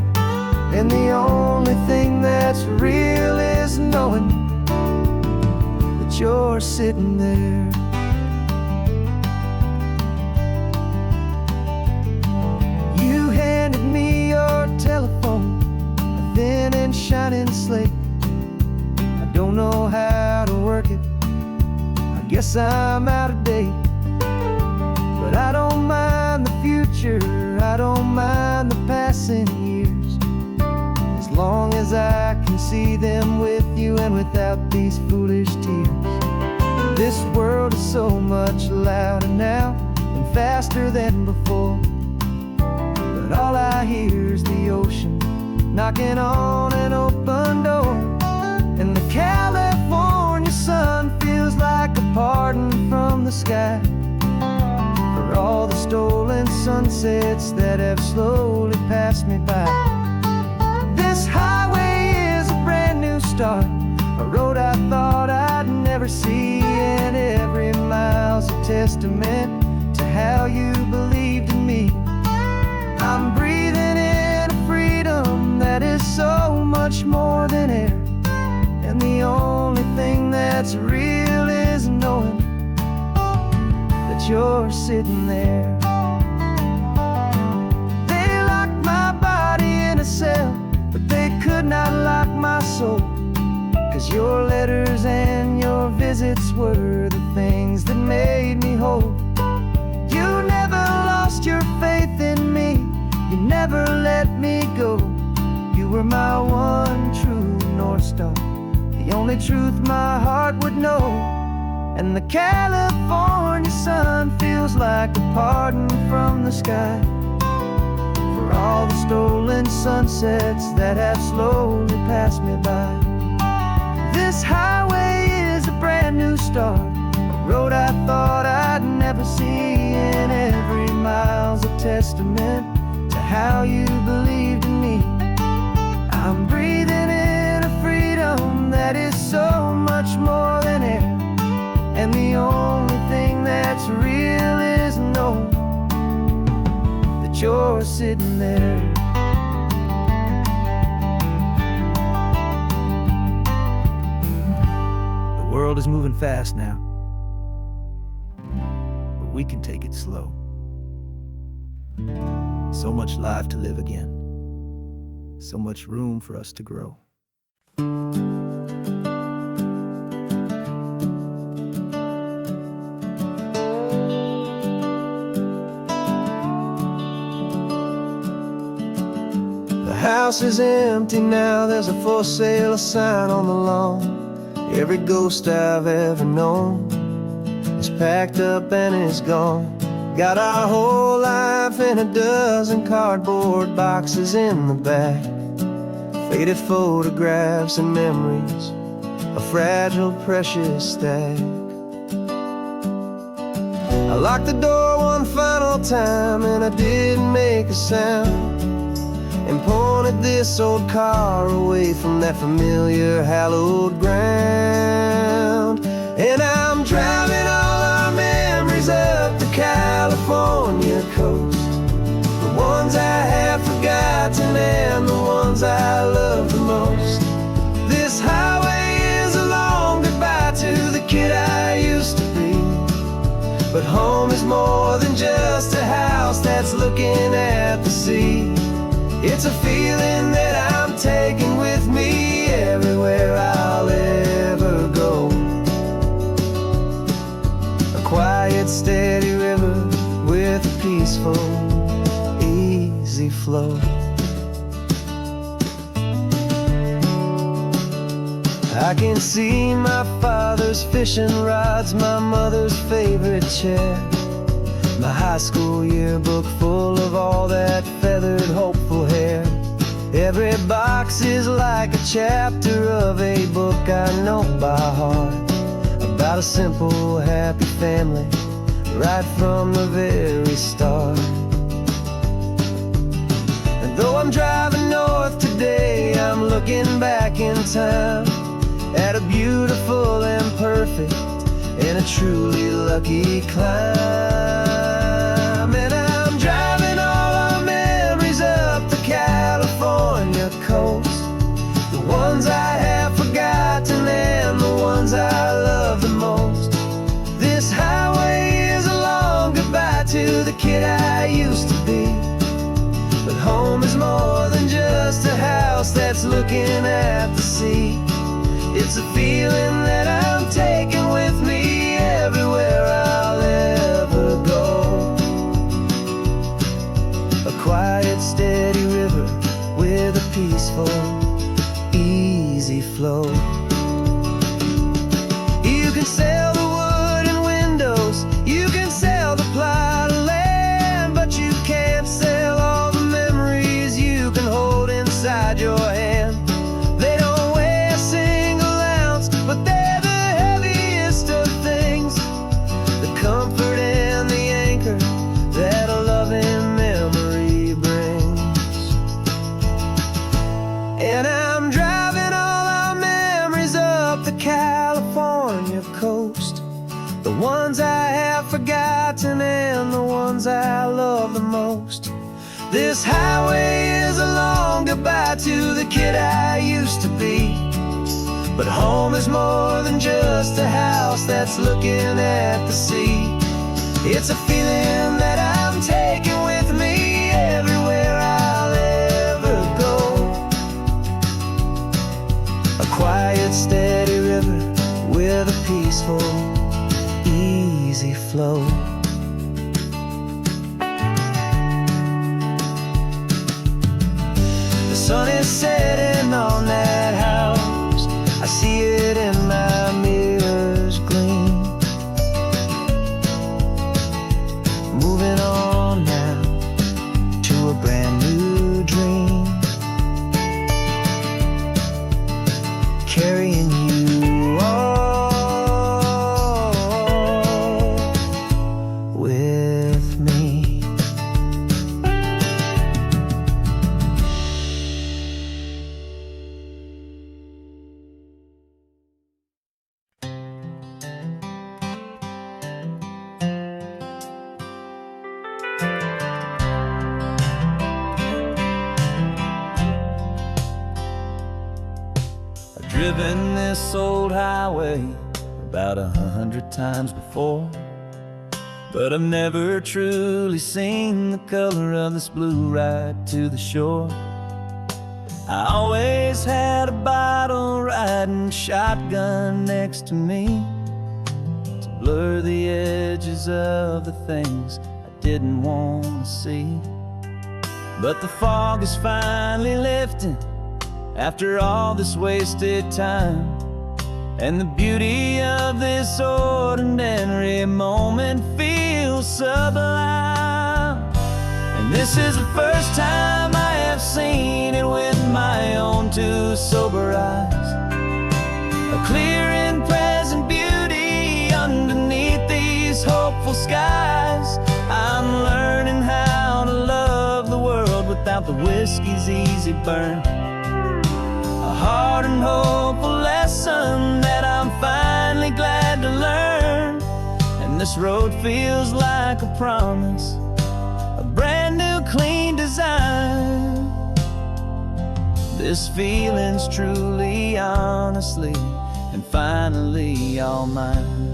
and the only thing that's real is knowing that you're sitting there. clean and shining slate. I don't know how to work it, I guess I'm out of date. But I don't mind the future, I don't mind the passing years, as long as I can see them with you and without these foolish tears. This world is so much louder now and faster than before, but all I hear is the ocean knocking on an open door. And the California sun feels like a pardon from the sky for all the stolen sunsets that have slowly passed me by. This highway is a brand new start, a road I thought I'd never see, and every mile's a testament to how you believed in me. I'm breathing in a freedom that is so much more than air, and the only thing that's real is knowing that you're sitting there. They locked my body in a cell, but they could not lock my soul, 'cause your letters and your visits were the things that made me whole. You never lost your faith in me, you never let me go. You were my one true North Star, the only truth my heart would know. And the California sun feels like a pardon from the sky for all the stolen sunsets that have slowly passed me by. This highway is a brand new start, a road I thought I'd never see, and every mile's a testament to how you believed in me. I'm breathing in a freedom that is so much more than air, and the only thing that's real is knowing that you're sitting there. The world is moving fast now, but we can take it slow. So much life to live again, so much room for us to grow. The house is empty now, there's a for sale sign on the lawn. Every ghost I've ever known is packed up and is gone. Got our whole life in a dozen cardboard boxes in the back, faded photographs and memories, a fragile, precious stack. I locked the door one final time and I didn't make a sound, and pointed this old car away from that familiar hallowed ground. And I'm driving all our memories up the California coast, the ones I have forgotten and the ones I love the most. This highway is a long goodbye to the kid I used to be, but home is more than just a house that's looking at the sea. It's a feeling that I'm taking with me everywhere I'll ever go. A quiet, steady river with a peaceful, easy flow. I can see my father's fishing rods, my mother's favorite chair, my high school yearbook full of all that feathered, hopeful hair. Every box is like a chapter of a book I know by heart, about a simple, happy family right from the very start. And though I'm driving north today, I'm looking back in time at a beautiful and perfect and a truly lucky climb. And I'm driving all our memories up the California coast, the ones I have forgotten and the ones I love the most. This highway is a long goodbye to the kid I used to be, but home is more than just a house that's looking at the sea. It's a feeling that I'm taking with me everywhere I'll ever go. A quiet, steady river with a peaceful, easy flow. You can sail the wood and windows, you can sail the plot of land, but you can't sail all the memories you can hold inside your hand. They don't weigh a single ounce, but they're the heaviest of things, the comfort and the anchor that a loving memory brings. And I'm driving all our memories up the California coast, the ones I have forgotten and the ones I love the most. This highway is a long goodbye to the kid I used to be. But home is more than just a house that's looking at the sea. It's a feeling that I'm taking with me everywhere I'll ever go. A quiet, steady river with a peaceful, easy flow. The sun is setting on that house, I see it in my mirror's gleam. Moving on now to a brand new dream, carrying you all with me. I've driven this old highway about 100 times before, but I've never truly seen the color of this blue right to the shore. I always had a bottle riding shotgun next to me to blur the edges of the things I didn't want to see. But the fog is finally lifting after all this wasted time, and the beauty of this ordinary moment feels sublime. And this is the first time I have seen it with my own two sober eyes, a clear and present beauty underneath these hopeful skies. I'm learning how to love the world without the whiskey's easy burn, a hard and hopeful lesson that I'm finally glad to learn. And this road feels like a promise, a brand new clean design. This feeling's truly, honestly, and finally all mine.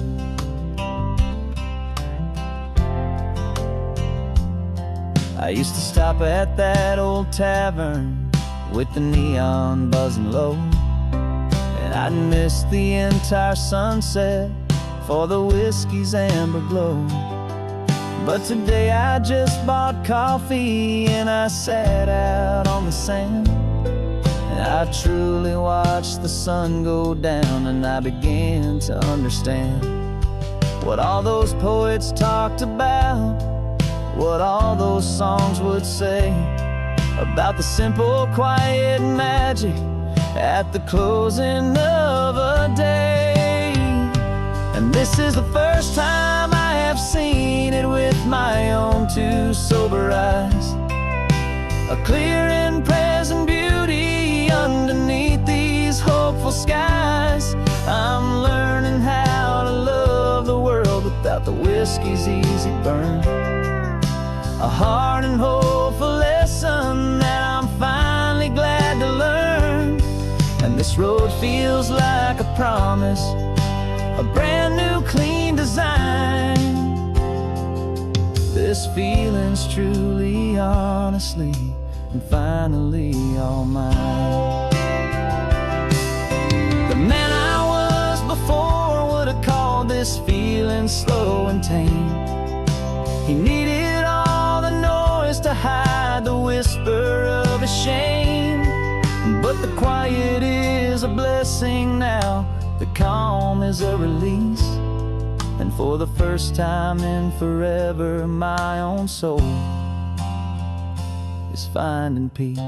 I used to stop at that old tavern with the neon buzzing low, and I'd miss the entire sunset for the whiskey's amber glow. But today I just bought coffee and I sat out on the sand, and I truly watched the sun go down, and I began to understand what all those poets talked about, what all those songs would say about the simple, quiet magic at the closing of a day. And this is the first time I have seen it with my own two sober eyes, a clear and present beauty underneath these hopeful skies. I'm learning how to love the world without the whiskey's easy burn, a hard and hopeful lesson that I'm finally glad to learn. And this road feels like a promise, a brand new clean design. This feeling's truly, honestly, and finally all mine. The man I was before would have called this feeling slow and tame. He needed all the noise to hide the whisper of his shame. But the quiet is a blessing now, the calm is a release. And for the first time in forever, my own soul is finding peace.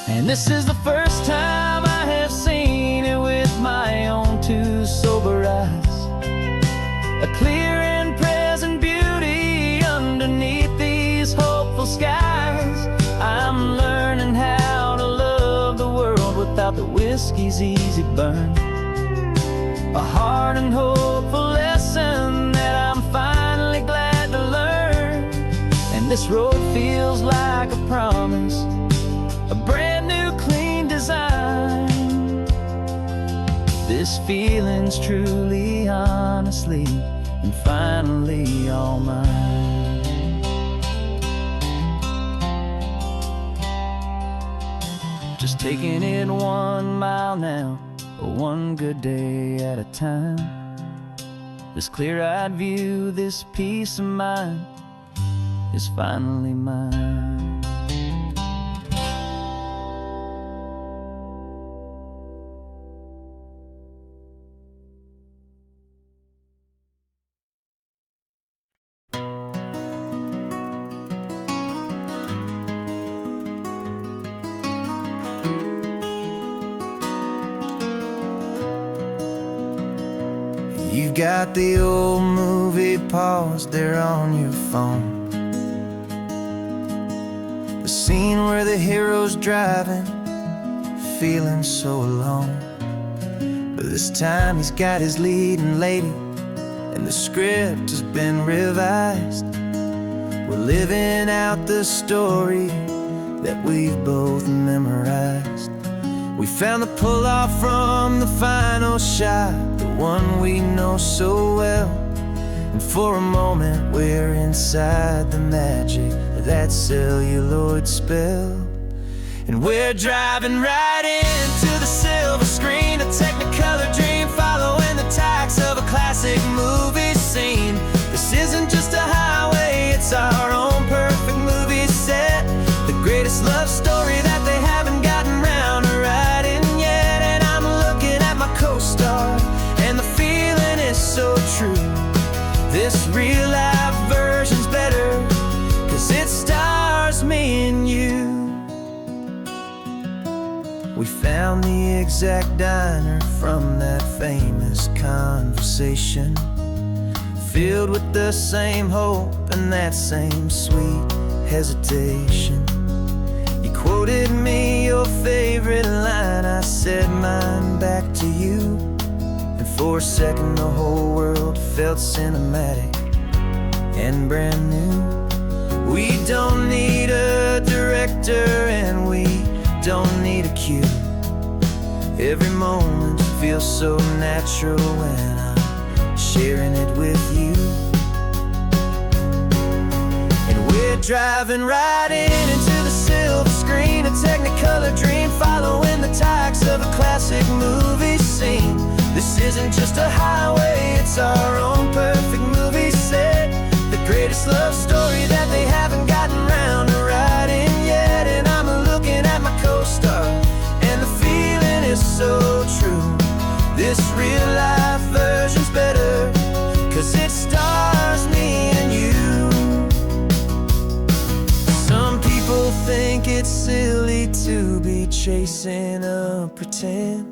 And this is the first time I have seen it with my own two sober eyes. A clear and present beauty underneath these hopeful skies. I'm learning how to love the world without the whiskey's easy burn. A hard and hopeful lesson that I'm finally glad to learn. And this road feels like a promise, a brand new clean design. This feeling's truly, honestly, and finally all mine. Just taking it 1 mile now, one good day at a time. This clear-eyed view, this peace of mind is finally mine. You've got the old movie paused there on your phone, the scene where the hero's driving, feeling so alone. But this time he's got his leading lady, and the script has been revised. We're living out the story that we've both memorized. We found the pull-off from the final shot, the one we know so well. And for a moment we're inside the magic of that celluloid spell. And we're driving right into the silver screen, a technicolor dream following the tacks of a classic movie scene. This isn't just a highway, it's our own perfect movie set, the greatest love story that they haven't gotten round to writing yet. And I'm looking at my co-star, and the feeling is so true. This real life version's better, 'cause it stars me and you. We found the exact diner from that famous conversation, filled with the same hope and that same sweet hesitation. You quoted me your favorite line, I said mine back to you. And for a second the whole world felt cinematic and brand new. We don't need a director and we don't need a cue. Every moment feels so natural when I'm sharing it with you. And we're driving right into the silver screen, a technicolor dream following the tacks of a classic movie scene. This isn't just a highway, it's our own perfect movie set, the greatest love story that they haven't gotten round to writing yet. And I'm looking at my co-star, and the feeling is so true. This real life version's better, 'cause it stars me and you. Some people think it's silly to be chasing a pretend,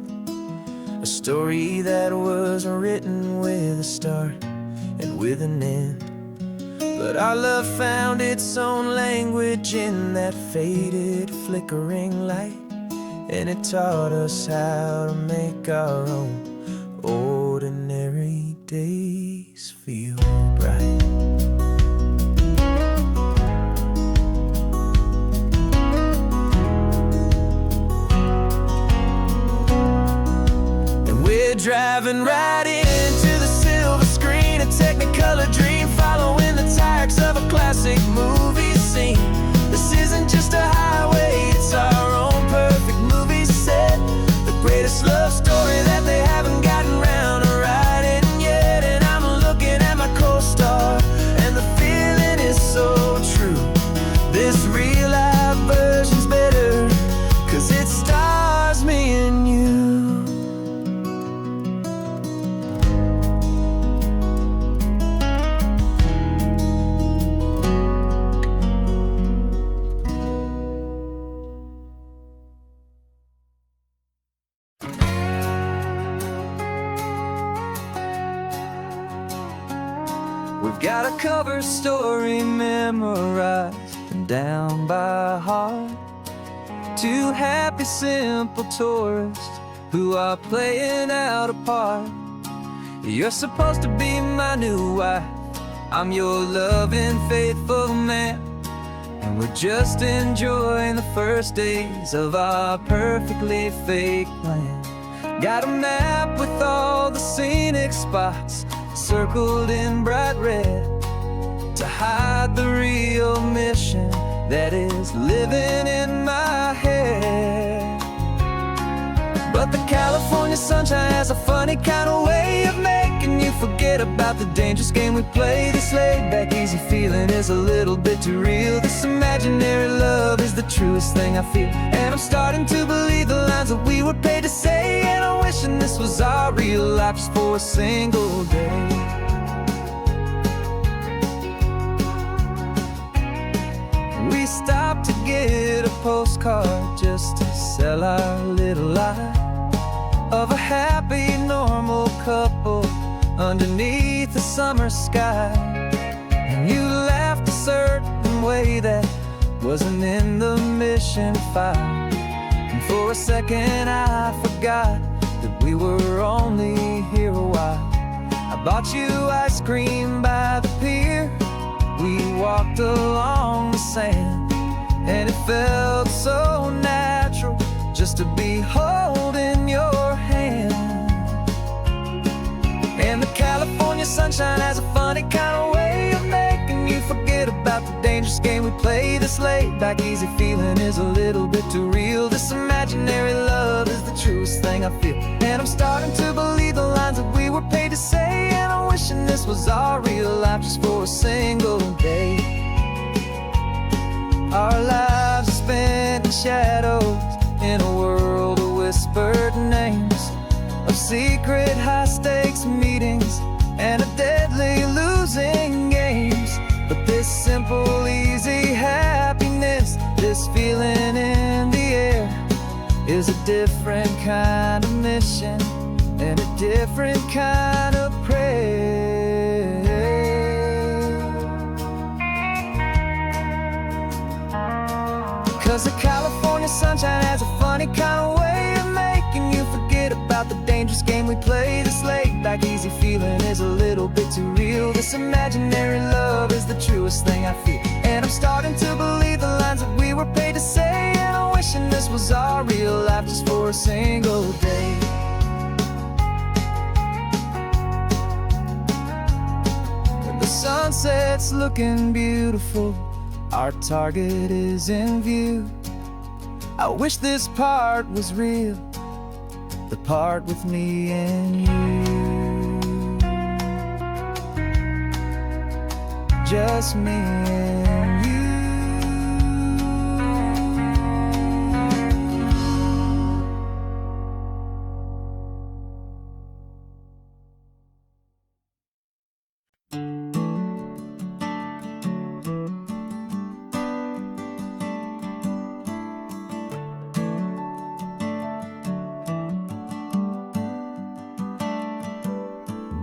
a story that was written with a start and with an end. But our love found its own language in that faded, flickering light, and it taught us how to make our own ordinary days feel bright. And we're driving right into the silver screen, a technicolor dream following the time this real life version's better, 'cause it stars me and you. We've got a cover story memorized and down by heart. Two happy, simple tourists who are playing out a part. You're supposed to be my new wife, I'm your loving, faithful man, and we're just enjoying the first days of our perfectly fake plan. Got a map with all the scenic spots circled in bright red to hide the real mission that is living in my head. But the California sunshine has a funny kind of way of making you forget about the dangerous game we play. This laid-back, easy feeling is a little bit too real. This imaginary love is the truest thing I feel, and I'm starting to believe the lines that we were paid to say. And I'm wishing this was our real life just for a single day. We stopped to get a postcard just to sell our little lie of a happy, normal couple underneath the summer sky. And you laughed a certain way that wasn't in the mission file, and for a second I forgot that we were only here a while. I bought you ice cream by the pier, we walked along the sand, and it felt so natural just to be holding your hand. And the California sunshine has a funny kind of way of making you forget about the dangerous game we play. This laid-back, easy feeling is a little bit too real. This imaginary love is the truest thing I feel, and I'm starting to believe the lines that we were paid to say. And I'm wishing this was our real life just for a single day. Our lives are spent in shadows, in a world of whispered names, of secret high-stakes meetings and of deadly losing games. But this simple, easy happiness, this feeling in the air, is a different kind of mission and a different kind of prayer. 'Cause the California sunshine has a funny kind of way of making you forget about the dangerous game we play. This laid-back, easy feeling is a little bit too real. This imaginary love is the truest thing I feel, and I'm starting to believe the lines that we were paid to say. And I'm wishing this was our real life just for a single day. The sunset's looking beautiful, our target is in view. I wish this part was real, the part with me and you. Just me and you.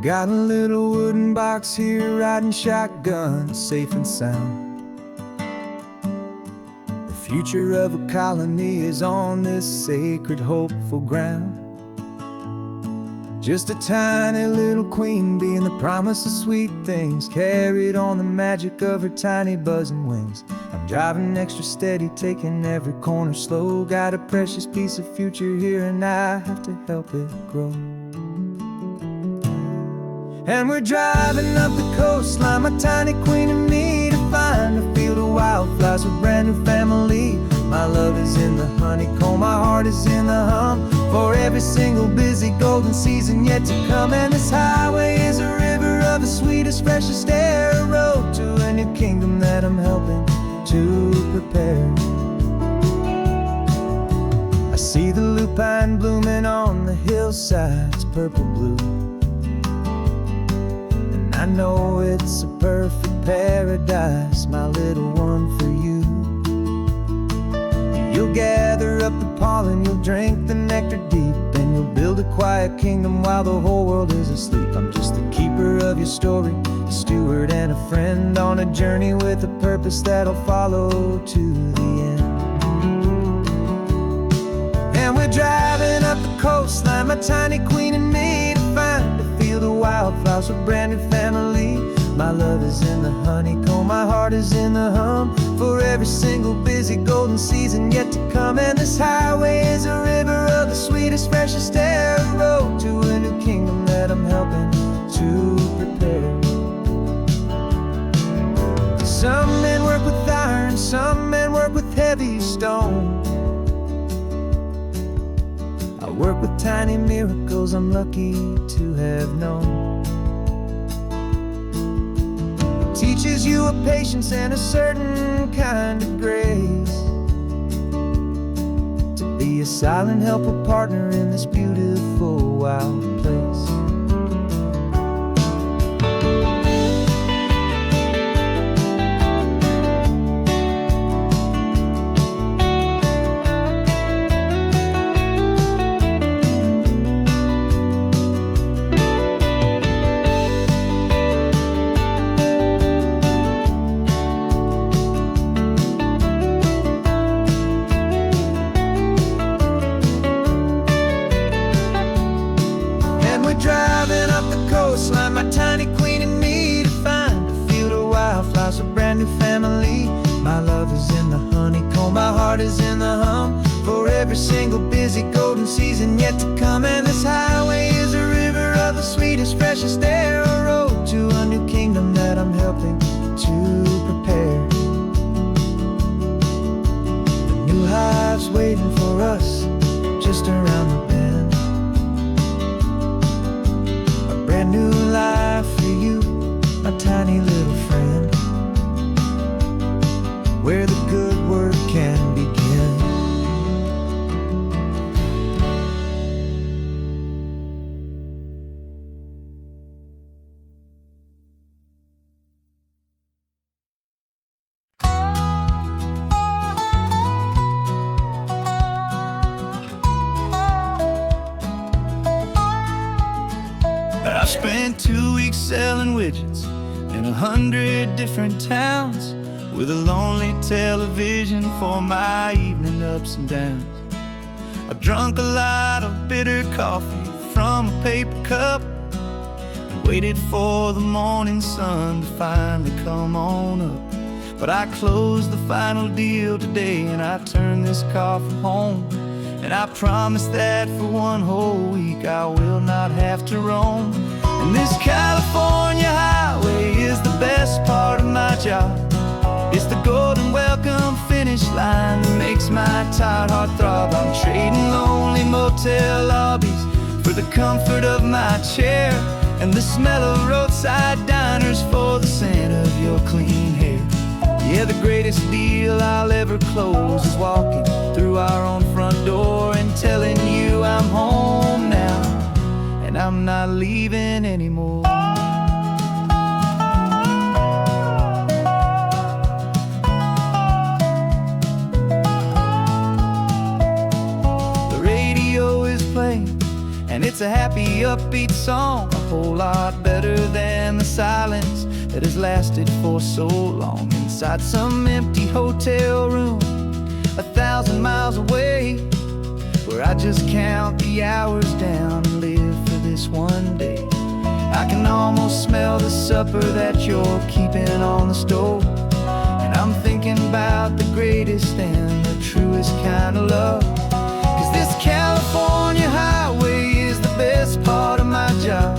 Got a little wooden box here, riding shotgun, safe and sound. The future of a colony is on this sacred, hopeful ground. Just a tiny little queen bee, and the promise of sweet things carried on the magic of her tiny buzzing wings. I'm driving extra steady, taking every corner slow. Got a precious piece of future here, and I have to help it grow. And we're driving up the coastline, my tiny queen and me, to find a field of wildflowers with brand new family. My love is in the honeycomb, my heart is in the hum, for every single busy golden season yet to come. And this highway is a river of the sweetest, freshest air, a road to a new kingdom that I'm helping to prepare. I see the lupine blooming on the hillsides, purple blue, and I know it's a perfect paradise, my little one, for you. You'll gather up the pollen, you'll drink the nectar deep, and you'll build a quiet kingdom while the whole world is asleep. I'm just the keeper of your story, a steward and a friend on a journey with a purpose that'll follow to the end. And we're driving up the coastline, my tiny queen and me, to find a field of wildflowers with brand new family. My love is in the honeycomb, my heart is in the hum, for every single busy golden season yet to come. And this highway is a river of the sweetest, freshest air, a road to a new kingdom that I'm helping to prepare. Some men work with iron, some men work with heavy stone. I work with tiny miracles I'm lucky to have known. Teaches you a patience and a certain kind of grace, to be a silent helper partner in this beautiful wild place. Driving up the coastline, my tiny queen and me, to find a field of wildflowers, a brand new family. My love is in the honeycomb, my heart is in the hum, for every single busy golden season yet to come. And this highway is a river of the sweetest, freshest air, a road to a new kingdom that I'm helping to prepare. The new hive's waiting for us just around the bend. Brand new life for you, my tiny little friend, where the good work can begin. I spent 2 weeks selling widgets in 100 different towns, with a lonely television for my evening ups and downs. I drank a lot of bitter coffee from a paper cup, and waited for the morning sun to finally come on up. But I closed the final deal today, and I turned this car from home. And I promise that for one whole week I will not have to roam. And this California highway is the best part of my job. It's the golden welcome finish line that makes my tired heart throb. I'm trading lonely motel lobbies for the comfort of my chair, and the smell of roadside diners for the scent of your clean hair. Yeah, the greatest deal I'll ever close is walking through our own front door and telling you I'm home now, and I'm not leaving anymore. The radio is playing, and it's a happy, upbeat song, a whole lot better than the silence that has lasted for so long. Inside some empty hotel room 1,000 miles away, where I just count the hours down and live for this one day. I can almost smell the supper that you're keeping on the stove, and I'm thinking about the greatest and the truest kind of love. 'Cause this California highway is the best part of my job.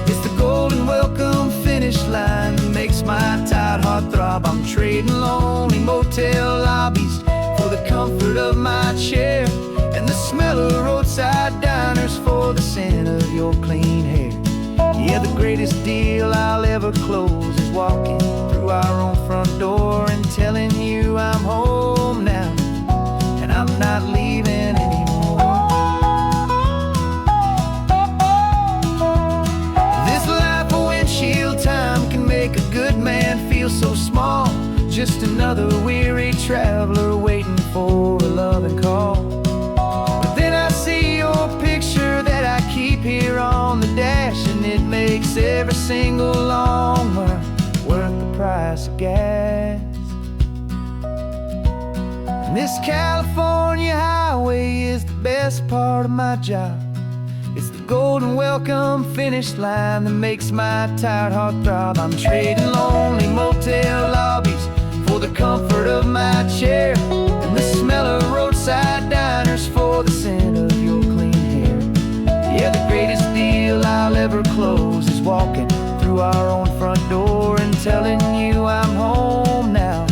It's the golden welcome finish line that makes my tired heart throb. I'm trading lonely motel lobbies for the comfort of my chair, and the smell of roadside diners for the scent of your clean hair. Yeah, the greatest deal I'll ever close is walking through our own front door and telling you I'm home now, and I'm not leaving anymore. This life of windshield time can make a good man feel so small, just another weary traveler waiting for a loving call. But then I see your picture that I keep here on the dash, and it makes every single long mile worth the price of gas. And this California highway is the best part of my job. It's the golden welcome finish line that makes my tired heart throb. I'm trading lonely motel lobbies for the comfort of my chair, and the smell of roadside diners for the scent of your clean hair. Yeah, the greatest deal I'll ever close is walking through our own front door and telling you I'm home now,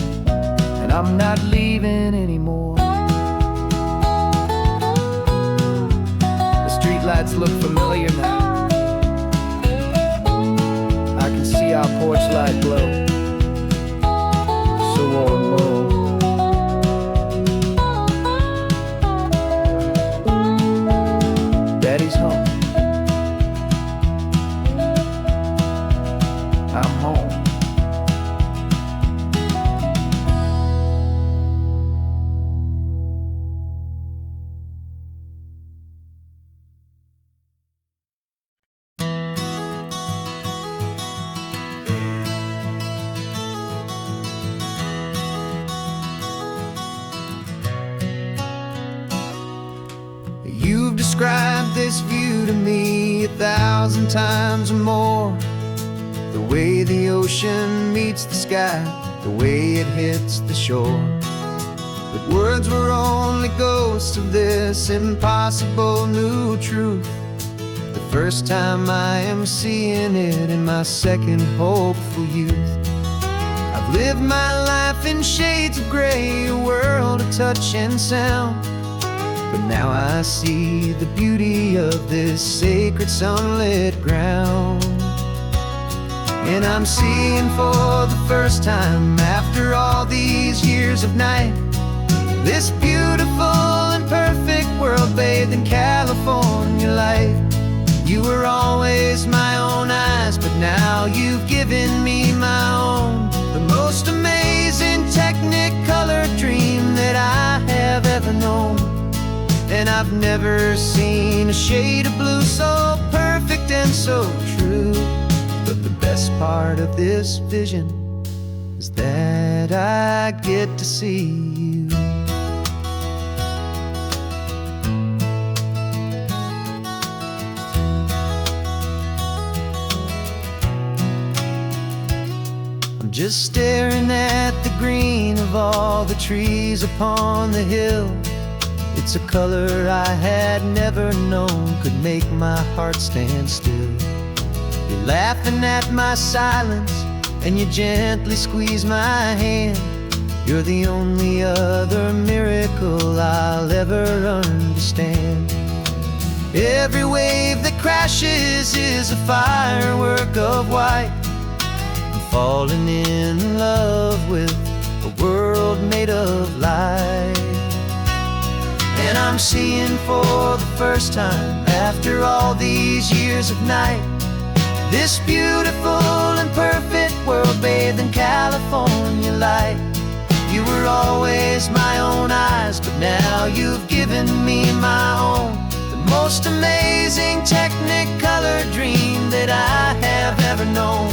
and I'm not leaving anymore. The streetlights look familiar now. I can see our porch light glow, so warm, low. Daddy's home. I'm home. You've described this view to me 1,000 times or more. The way the ocean meets the sky, the way it hits the shore. But words were only ghosts of this impossible new truth. The first time I am seeing it in my second hopeful youth. I've lived my life in shades of gray, a world of touch and sound. But now I see the beauty of this sacred sunlit ground. And I'm seeing for the first time after all these years of night, this beautiful and perfect world bathed in California light. You were always my own eyes, but now you've given me my own. The most amazing technicolor dream that I have ever known. And I've never seen a shade of blue so perfect and so true. But the best part of this vision is that I get to see you. I'm just staring at the green of all the trees upon the hill. It's a color I had never known could make my heart stand still. You're laughing at my silence, and you gently squeeze my hand. You're the only other miracle I'll ever understand. Every wave that crashes is a firework of white. I'm falling in love with a world made of light. And I'm seeing for the first time after all these years of night, this beautiful and perfect world bathed in California light. You were always my own eyes, but now you've given me my own. The most amazing technicolor dream that I have ever known.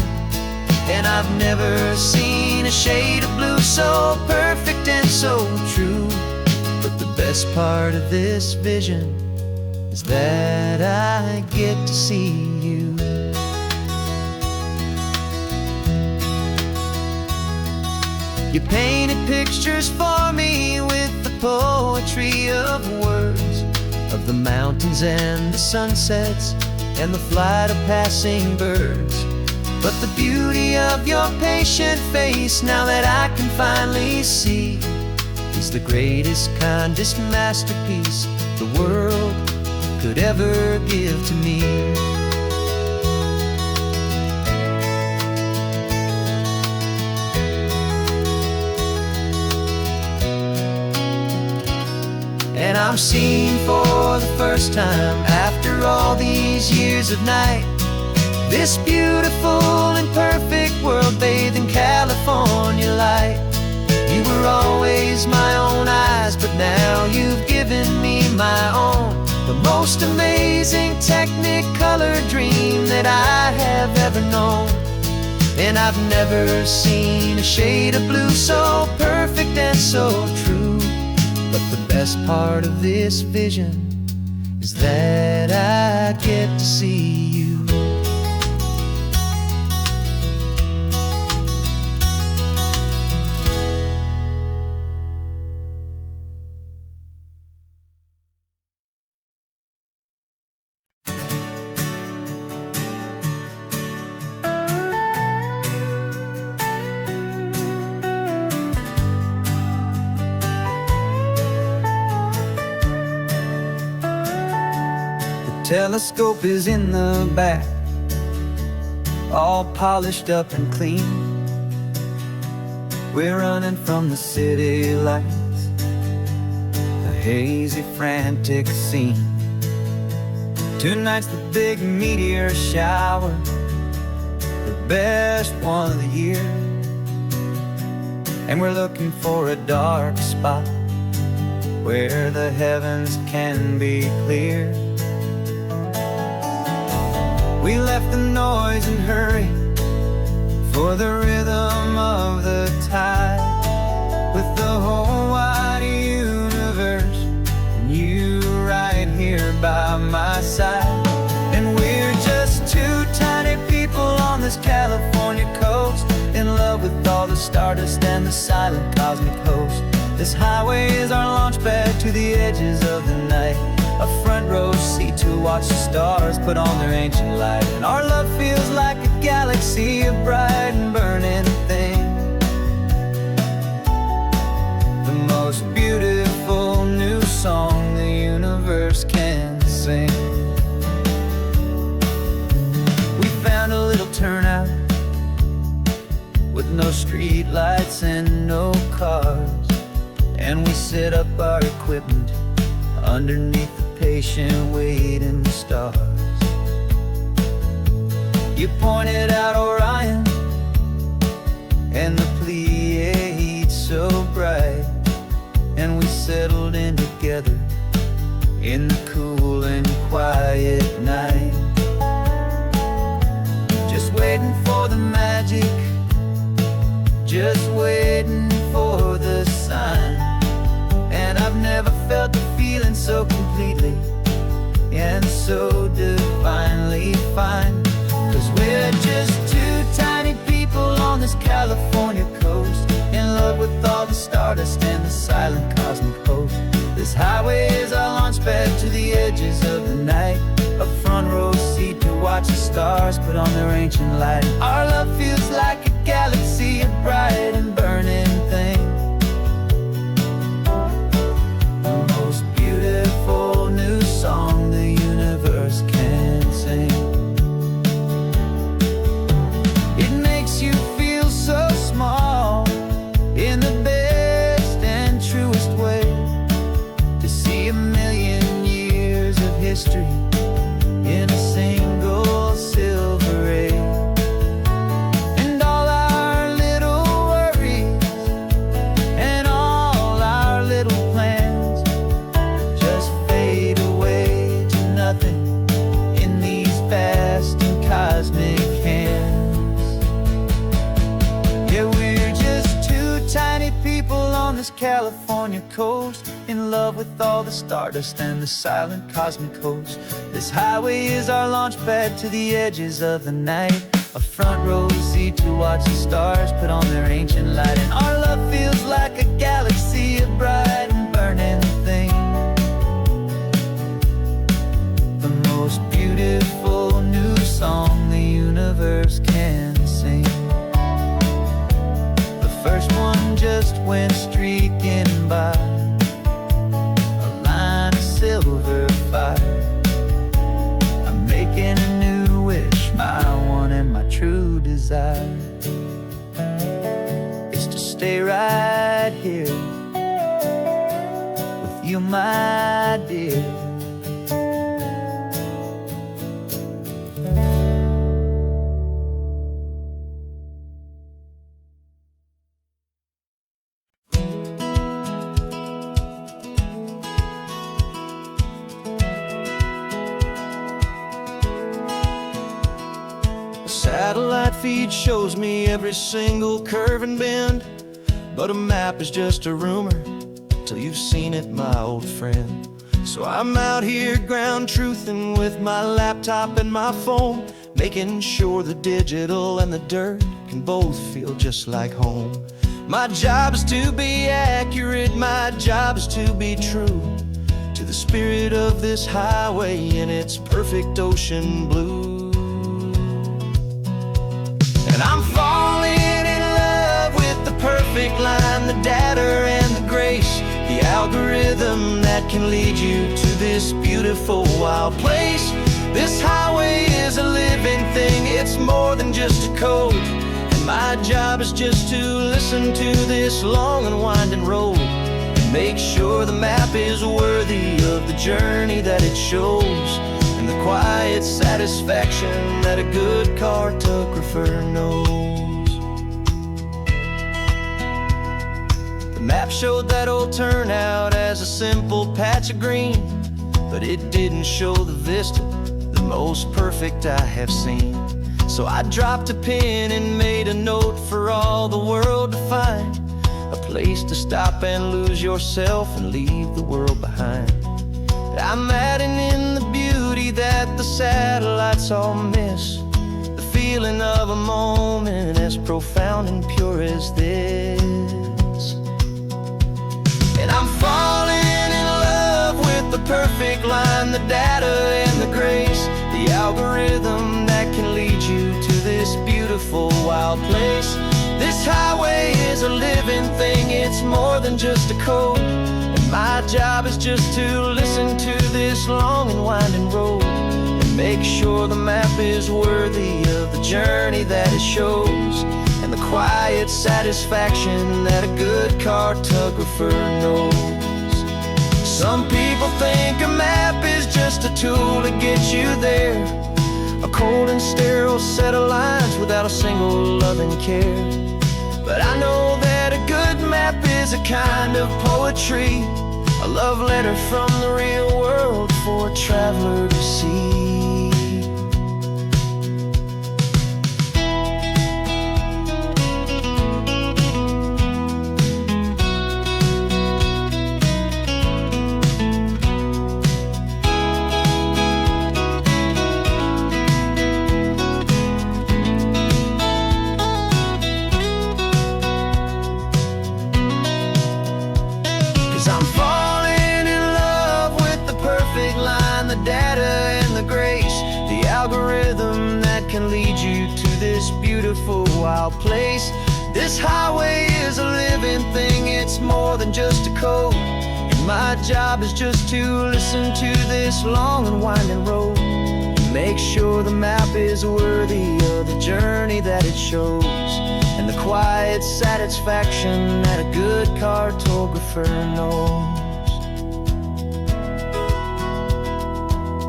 And I've never seen a shade of blue so perfect and so true. But the best part of this vision is that I get to see you. You painted pictures for me with the poetry of words, of the mountains and the sunsets and the flight of passing birds. But the beauty of your patient face, now that I can finally see, is the greatest, kindest masterpiece the world could ever give to me. And I'm seeing for the first time, after all these years of night, this beautiful and perfect world bathed in California light. You were always my own eyes, but now you've given me my own, the most amazing technicolor dream that I have ever known. And I've never seen a shade of blue so perfect and so true. But the best part of this vision is that I get to see you. Telescope is in the back, all polished up and clean. We're running from the city lights, a hazy, frantic scene. Tonight's the big meteor shower, the best one of the year. And we're looking for a dark spot where the heavens can be clear. We left the noise and hurry for the rhythm of the tide, with the whole wide universe and you right here by my side. And we're just two tiny people on this California coast, in love with all the stardust and the silent cosmic host. This highway is our launch pad to the edges of the night, a front row seat to watch the stars put on their ancient light. And our love feels like a galaxy, a bright and burning thing, the most beautiful new song the universe can sing. We found a little turnout with no street lights and no cars, and we set up our equipment underneath the patient waiting stars. You pointed out Orion and the Pleiades so bright, and we settled in together in the cool and quiet night, just waiting for the magic, just waiting for the sign. And I've never felt the feeling so completely and so divinely fine, 'cause we're just two tiny people on this California coast, in love with all the stardust and the silent cosmic host. This highway is our launch pad to the edges of the night, a front row seat to watch the stars put on their ancient light. Our love feels like a galaxy, a bright and burning thing, beautiful new song the universe can sing. It makes you feel so small in the best and truest way, to see a million years of history in a single silver ray. And all our little worries and all our little plans just fade away to nothing in these vast and cosmic hands. Yeah, we're just two tiny people on this California coast, in love with all the stardust and the silent cosmic host. This highway is our launch pad to the edges of the night, a front row seat to watch the stars put on their ancient light. And our love feels like a galaxy, a bright and burning thing, the most beautiful new song the universe can sing. The first one just went streaking by, a line of silver fire. I'm making a new wish, my one and my true desire is to stay right here you, my dear. A satellite feed shows me every single curve and bend, but a map is just a rumor till you've seen it, my old friend. So I'm out here ground truthing with my laptop and my phone, making sure the digital and the dirt can both feel just like home. My job is to be accurate, my job is to be true to the spirit of this highway in its perfect ocean blue. And I'm falling in love with the perfect line, the data and the grace, the algorithm that can lead you to this beautiful wild place. This highway is a living thing, it's more than just a code. And my job is just to listen to this long and winding road and make sure the map is worthy of the journey that it shows, and the quiet satisfaction that a good cartographer knows. The map showed that old turnout as a simple patch of green, but it didn't show the vista, the most perfect I have seen. So I dropped a pin and made a note for all the world to find, a place to stop and lose yourself and leave the world behind. I'm adding in the beauty that the satellites all miss, the feeling of a moment as profound and pure as this. And I'm falling in love with the perfect line, the data and the grace, the algorithm that can lead you to this beautiful wild place. This highway is a living thing, it's more than just a code. And my job is just to listen to this long and winding road and make sure the map is worthy of the journey that it shows, and the quiet satisfaction that a good cartographer knows. Some people think a map is just a tool to get you there, a cold and sterile set of lines without a single loving care. But I know that a good map is a kind of poetry, a love letter from the real world for a traveler to see. 'Cause I'm falling in love with the perfect line, the data and the grace, the algorithm that can lead you to this beautiful wild place. This highway is a living thing, it's more than just a code. And my job is just to listen to this long and winding road and make sure the map is worthy of the journey that it shows, and the quiet satisfaction that a good cartographer knows.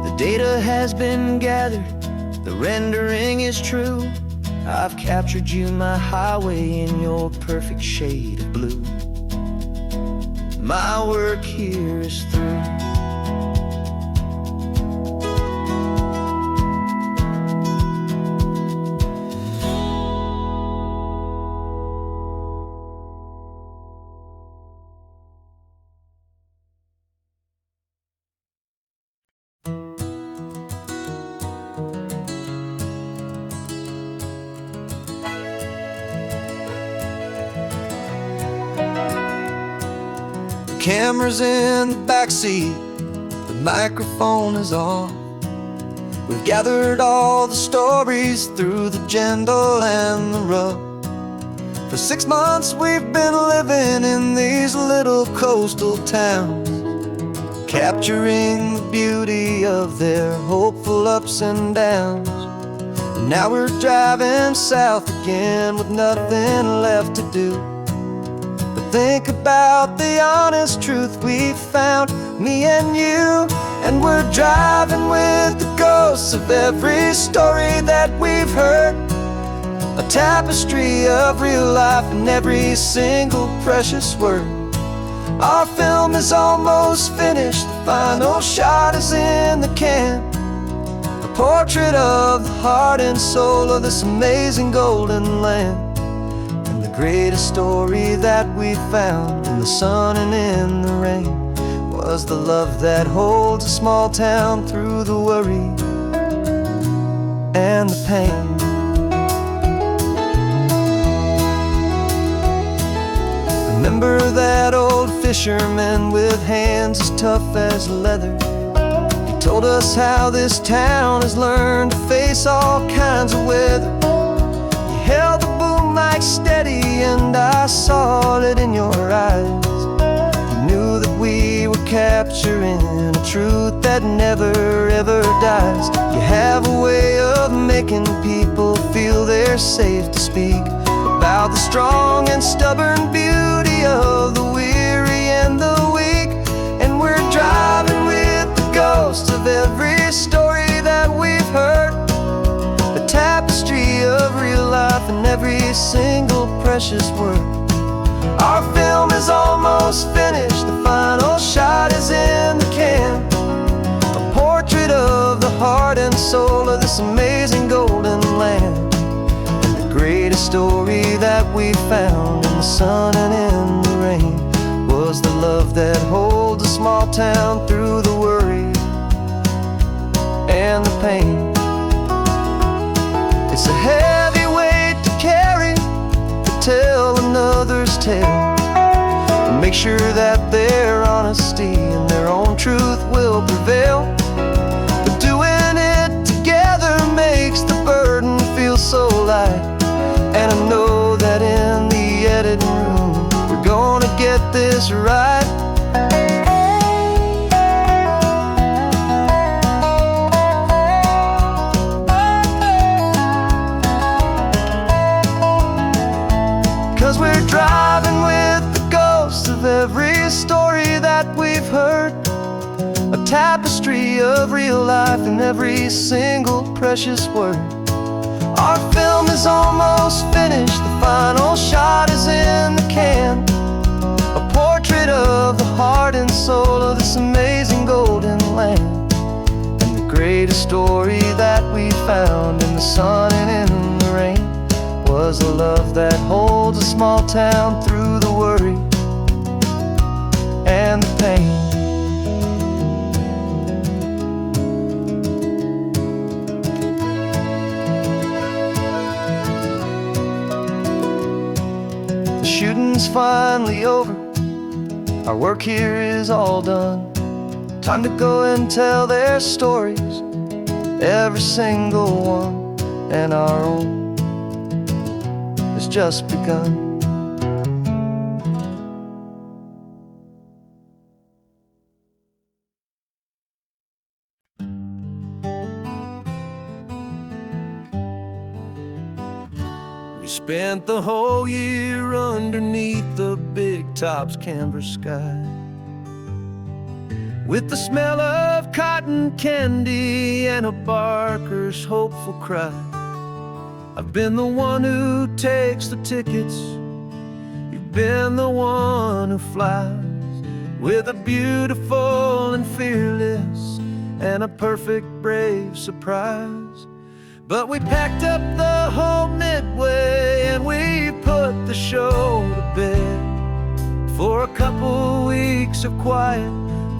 The data has been gathered, the rendering is true. I've captured you, my highway, in your perfect shade of blue. My work here is through. Camera's in the backseat, the microphone is on. We've gathered all the stories through the gentle and the rough. For 6 months we've been living in these little coastal towns, capturing the beauty of their hopeful ups and downs. And now we're driving south again with nothing left to do but Think about the honest truth we found, me and you. And we're driving with the ghosts of every story that we've heard. A tapestry of real life in every single precious word. Our film is almost finished, the final shot is in the can. A portrait of the heart and soul of this amazing golden land. And the greatest story that we found in the sun and in the rain was the love that holds a small town through the worry and the pain. Remember that old fisherman with hands as tough as leather? He told us how this town has learned to face all kinds of weather. You held the boom mic steady and I saw it in your eyes. You knew that we were capturing a truth that never ever dies. You have a way of making people feel they're safe to speak about the strong and stubborn beauty of the weary and the weak. And we're driving with the ghosts of every story that we've heard. The tapestry of real life in every single precious word. Our film is almost finished, the final shot is in the can. A portrait of the heart and soul of this amazing golden land. Greatest story that we found in the sun and in the rain was the love that holds a small town through the worry and the pain. It's a heavy weight to carry, to tell another's tale, and make sure that their honesty and their own truth will prevail. But doing it together makes the burden feel so light. And I know that in the editing room we're gonna get this right. 'Cause we're driving with the ghosts of every story that we've heard. A tapestry of real life in every single precious word. Our film is almost finished, the final shot is in the can. A portrait of the heart and soul of this amazing golden land. And the greatest story that we found in the sun and in the rain was the love that holds a small town through the worry and the pain. Shooting's finally over, our work here is all done. Time to go and tell their stories, every single one, and our own has just begun. We spent the whole year underneath the big top's canvas sky, with the smell of cotton candy and a barker's hopeful cry. I've been the one who takes the tickets, you've been the one who flies, with a beautiful and fearless and a perfect brave surprise. But we packed up the whole midway and we put the show to bed, for a couple weeks of quiet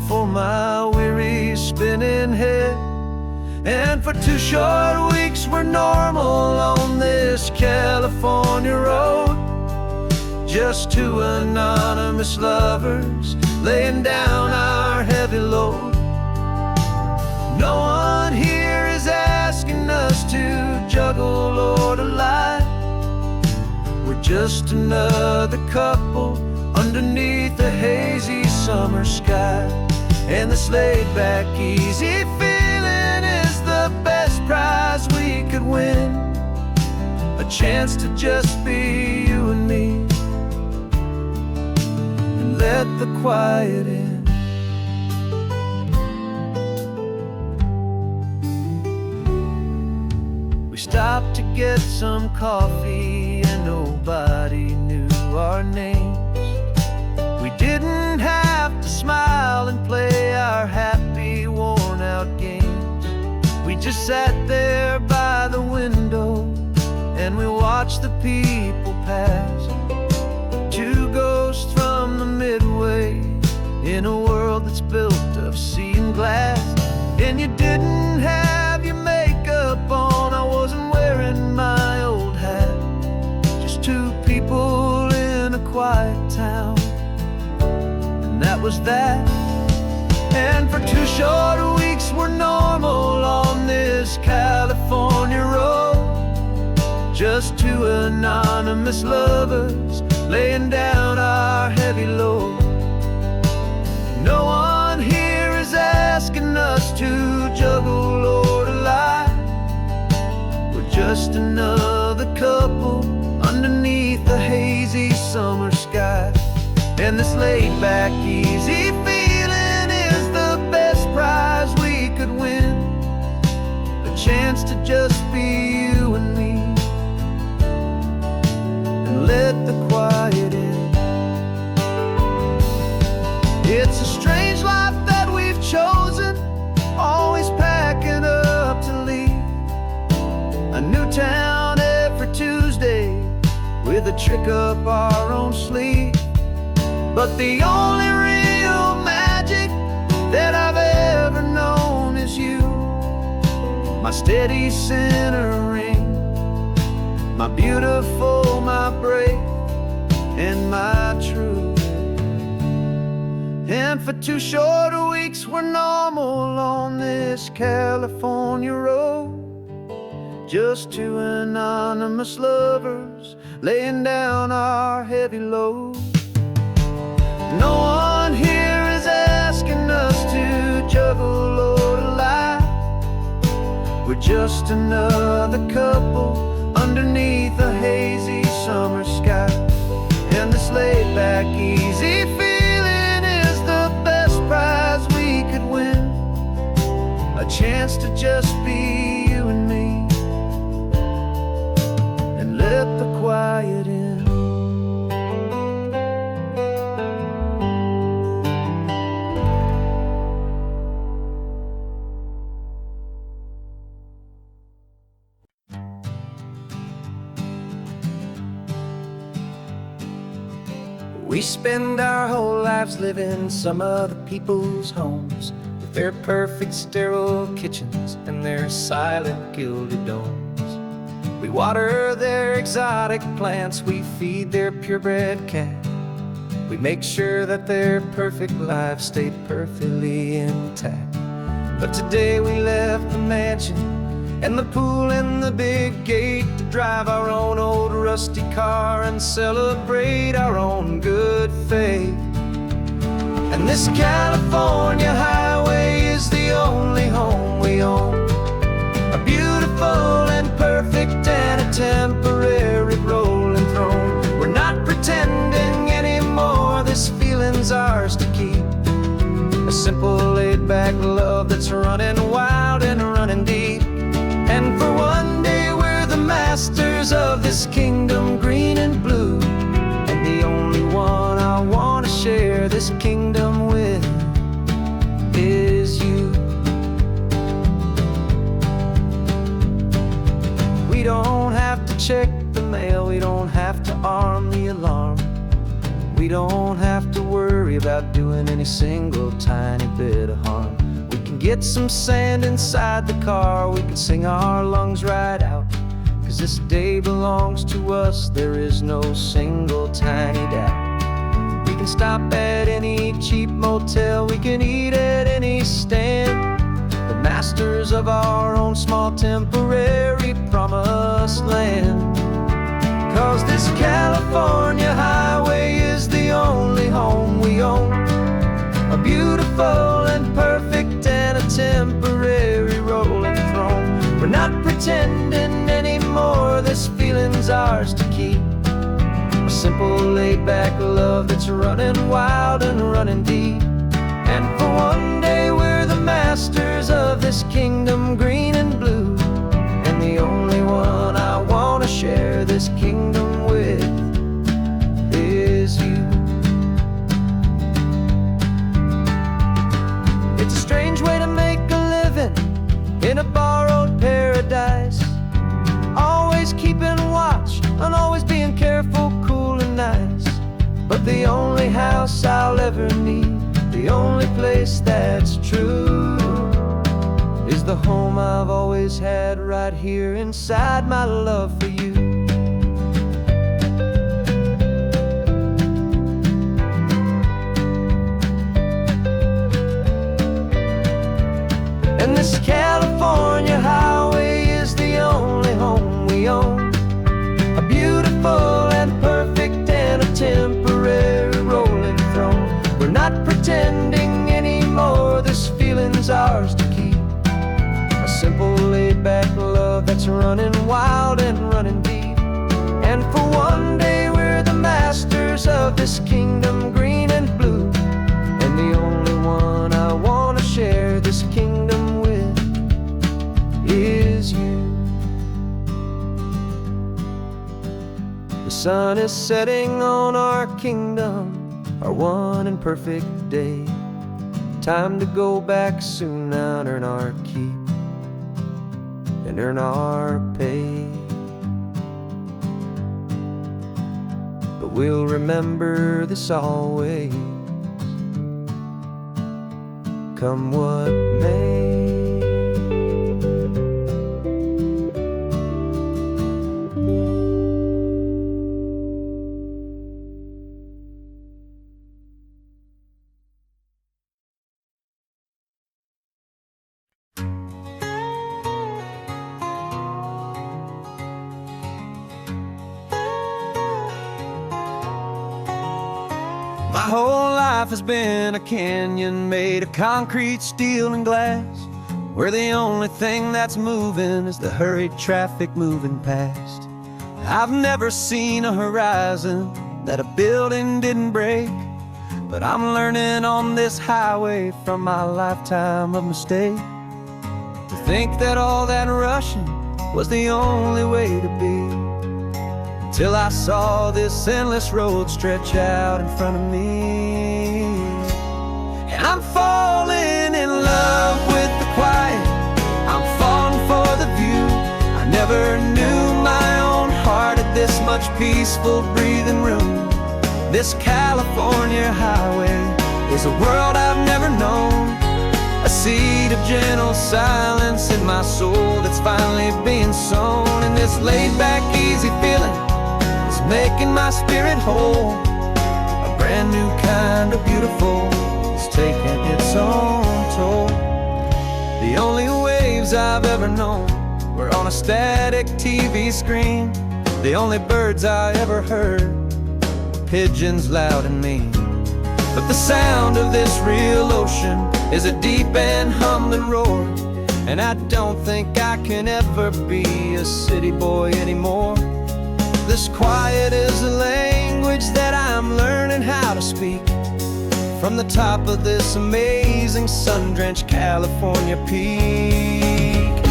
for my weary spinning head. And for 2 short weeks we're normal on this California road, just 2 anonymous lovers laying down our heavy load. No one here is asking us to juggle or to lie. We're just another couple underneath a hazy summer sky. And this laid-back, easy feeling is the best prize we could win, a chance to just be you and me. let the quiet in. We stopped to get some coffee and nobody knew our names. We didn't have to smile and play our happy, worn-out games. We just sat there by the window and we watched the people pass. Two ghosts from the Midway in a world that's built of sea and glass. And you didn't have your makeup on, I wasn't wearing my old hat. Just two people in a quiet town, and that was that. And for 2 short weeks we're normal on this California road. Just two anonymous lovers laying down our heavy load. No one here is asking us to juggle or to lie. We're just another couple underneath the hazy summer sky. And this laid-back, easy feeling is the best prize we could win. A chance to just be you and me, and let the quiet in. It's a strange life that we've chosen, always packing up to leave. A new town every Tuesday with a trick up our own sleeve. But the only real magic that I've ever known is you, my steady centering, my beautiful, my brave, and my true. And for 2 short weeks we're normal on this California road. Just two anonymous lovers laying down our heavy load. No one here is asking us to juggle or to lie. We're just another couple underneath a hazy summer sky. And this laid-back, easy feeling is the best prize we could win. A chance to just be you and me, and let the quiet in. We spend our whole lives living some other people's homes, with their perfect sterile kitchens and their silent gilded domes. We water their exotic plants, we feed their purebred cat. We make sure that their perfect lives stay perfectly intact. But today we left the mansion and the pool and the big gate to drive our own old rusty car and celebrate our own good faith. And this California highway is the only home we own, a beautiful and perfect and a temporary rolling throne. We're not pretending anymore, this feeling's ours to keep. A simple laid-back love that's running wild and running deep. And for one day we're the masters of this kingdom, green and blue. And the only one I want to share this kingdom with is you. We don't have to check the mail, we don't have to arm the alarm. We don't have to worry about doing any single tiny bit of harm. We can get some sand inside the car, we can sing our lungs right out. 'Cause this day belongs to us, there is no single tiny doubt. We can stop at any cheap motel, we can eat at any stand. The masters of our own small temporary promised land. 'Cause this California highway is the only home we own, a beautiful and perfect and a temporary rolling throne. We're not pretending anymore, this feeling's ours to keep. A simple laid-back love that's running wild and running deep. And for one day we're the masters of this kingdom green and blue, and the only one I want to share this kingdom with is you. It's a strange way to make a living in a borrowed paradise, always keeping watch and always being careful, cool and nice. But the only house I'll ever need, the only place that's true, is the home I've always had right here inside my love for you. And this California highway is the only home we own, a beautiful and perfect and a temporary rolling throne. We're not pretending anymore, this feeling's ours to keep. A simple laid-back love that's running wild and running deep. And for one day we're the masters of this kingdom green and blue, and the only one I want to share this kingdom with is you. The sun is setting on our kingdom, our one and perfect day. Time to go back soon now and earn our keep and earn our pay. But we'll remember this always, come what may. My whole life has been a canyon made of concrete, steel, and glass, where the only thing that's moving is the hurried traffic moving past. I've never seen a horizon that a building didn't break, but I'm learning on this highway from my lifetime of mistakes to think that all that rushing was the only way to be. Till I saw this endless road stretch out in front of me, and I'm falling in love with the quiet, I'm falling for the view. I never knew my own heart had this much peaceful breathing room. This California highway is a world I've never known, a seed of gentle silence in my soul that's finally being sown. And this laid-back, easy feeling making my spirit whole, a brand new kind of beautiful is taking its own toll. The only waves I've ever known were on a static TV screen. The only birds I ever heard were pigeons loud and mean. But the sound of this real ocean is a deep and humbling roar, and I don't think I can ever be a city boy anymore. This quiet is a language that I'm learning how to speak from the top of this amazing sun-drenched California peak.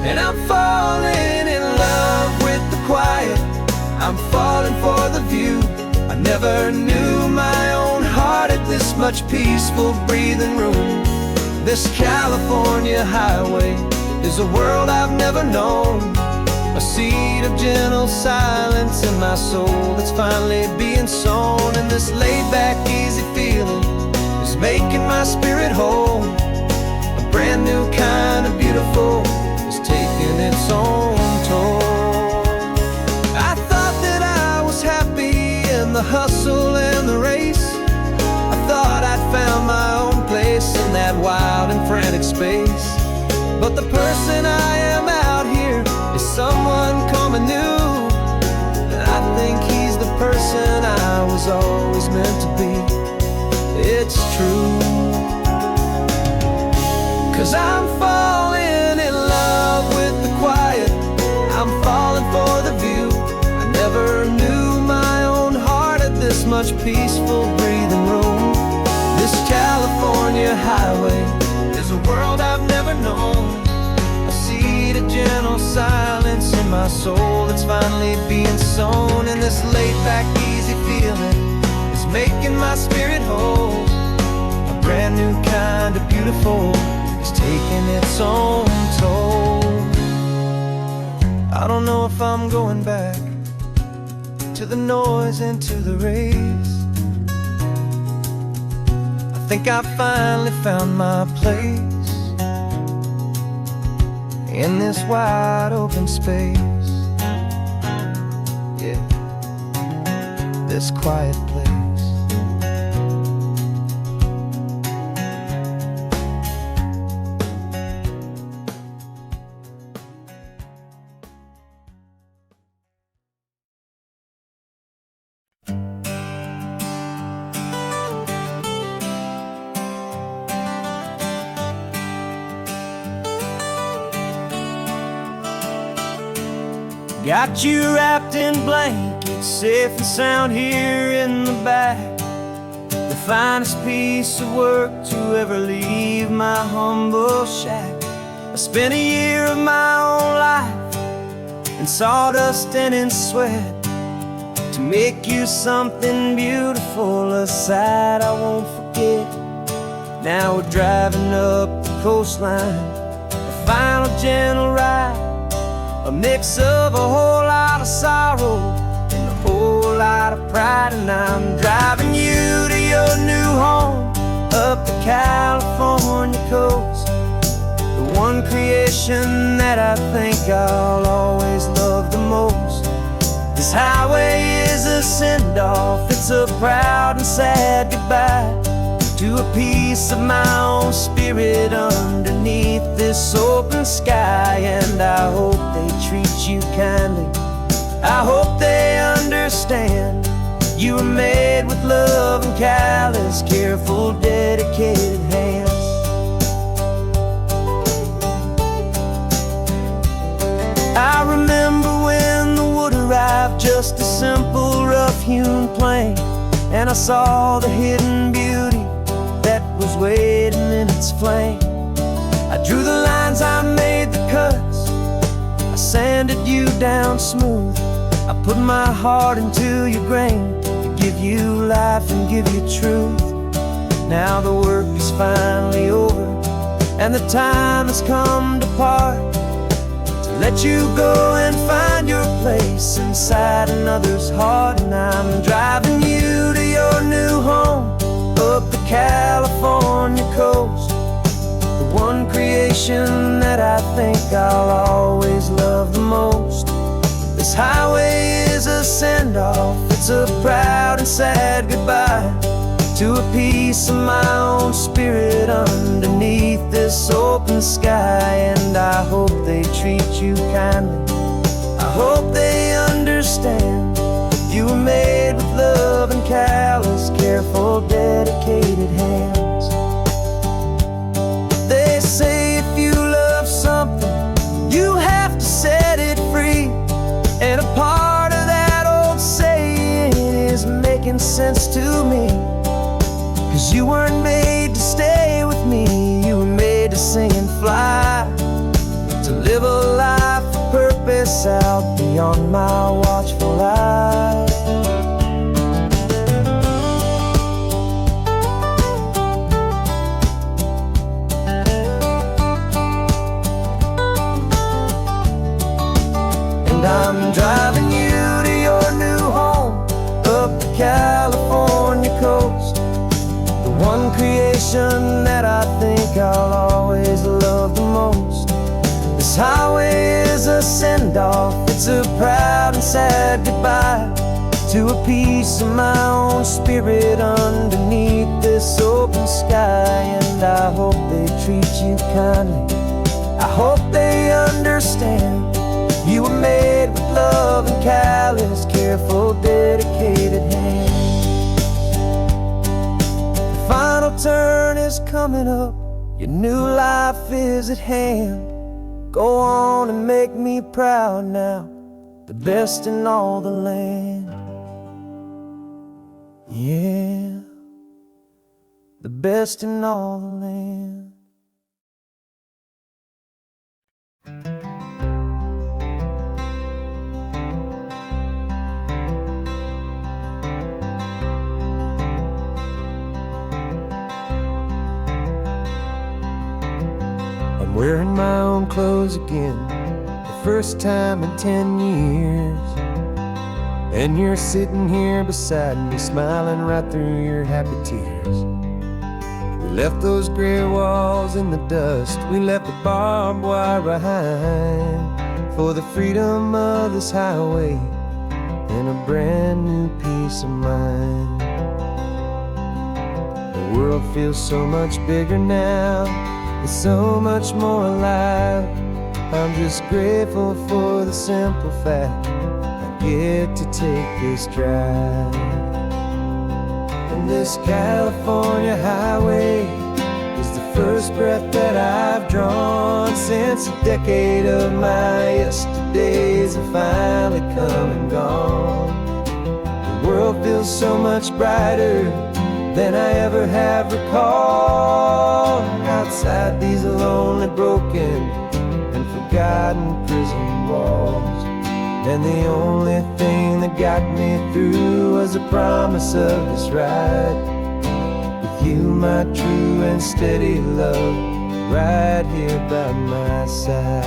And I'm falling in love with the quiet, I'm falling for the view. I never knew my own heart had this much peaceful breathing room. This California highway is a world I've never known, a seed of gentle silence in my soul that's finally being sown. And this laid-back, easy feeling is making my spirit whole, a brand new kind of beautiful is taking its own toll. I thought that I was happy in the hustle and the race, I thought I'd found my own place in that wild and frantic space. But the person I am out here is someone coming new, and I think he's the person I was always meant to be. It's true, 'cause I'm falling in love with the quiet, I'm falling for the view. I never knew my own peaceful breathing room. This California highway is a world I've never known. A seed of gentle silence in my soul that's finally being sown. And this laid-back, easy feeling is making my spirit whole. A brand new kind of beautiful is taking its own toll. I don't know if I'm going back to the noise and to the race. I think I finally found my place in this wide open space. Yeah, this quiet place. Got you wrapped in blankets, safe and sound here in the back. The finest piece of work to ever leave my humble shack. I spent a year of my own life in sawdust and in sweat to make you something beautiful, a sight I won't forget. Now we're driving up the coastline, a final gentle ride, a mix of a whole lot of sorrow and a whole lot of pride. And I'm driving you to your new home up the California coast, the one creation that I think I'll always love the most. This highway is a send-off, it's a proud and sad goodbye to a piece of my own spirit underneath this open sky. And I hope they treat you kindly, I hope they understand you were made with love and callous, careful, dedicated hands. I remember when the wood arrived, just a simple rough-hewn plank, and I saw the hidden beauty that was waiting in its flame. I drew the lines, I made the cuts, I sanded you down smooth. I put my heart into your grain to give you life and give you truth. Now the work is finally over and the time has come to part, to let you go and find your place inside another's heart. And I'm driving you to your new home up the California coast, the one creation that I think I'll always love the most. This highway is a send-off, it's a proud and sad goodbye to a piece of my own spirit underneath this open sky. And I hope they treat you kindly, I hope they understand you were made with love and callous, careful, dedicated hands. They say if you love something, you have to set it free. And a part of that old saying is making sense to me, 'cause you weren't made to stay with me, you were made to sing and fly, to live a life of purpose out beyond my watchful eye. And I'm driving you to your new home up the California coast, the one creation that I think I'll always love the most. This highway is a send-off, it's a proud and sad goodbye to a piece of my own spirit underneath this open sky. And I hope they treat you kindly, I hope they understand you were made with love and callous, careful, dedicated hands. The final turn is coming up, your new life is at hand. Go on and make me proud now, the best in all the land. Yeah, the best in all the land. I'm wearing my own clothes again, the first time in 10 years. And you're sitting here beside me, smiling right through your happy tears. We left those gray walls in the dust, we left the barbed wire behind, for the freedom of this highway and a brand new peace of mind. The world feels so much bigger now, it's so much more alive. I'm just grateful for the simple fact get to take this drive. And this California highway is the first breath that I've drawn since a decade of my yesterdays have finally come and gone. The world feels so much brighter than I ever have recalled. Outside these lonely, broken, and forgotten prison walls. And the only thing that got me through was the promise of this ride with you, my true and steady love, right here by my side.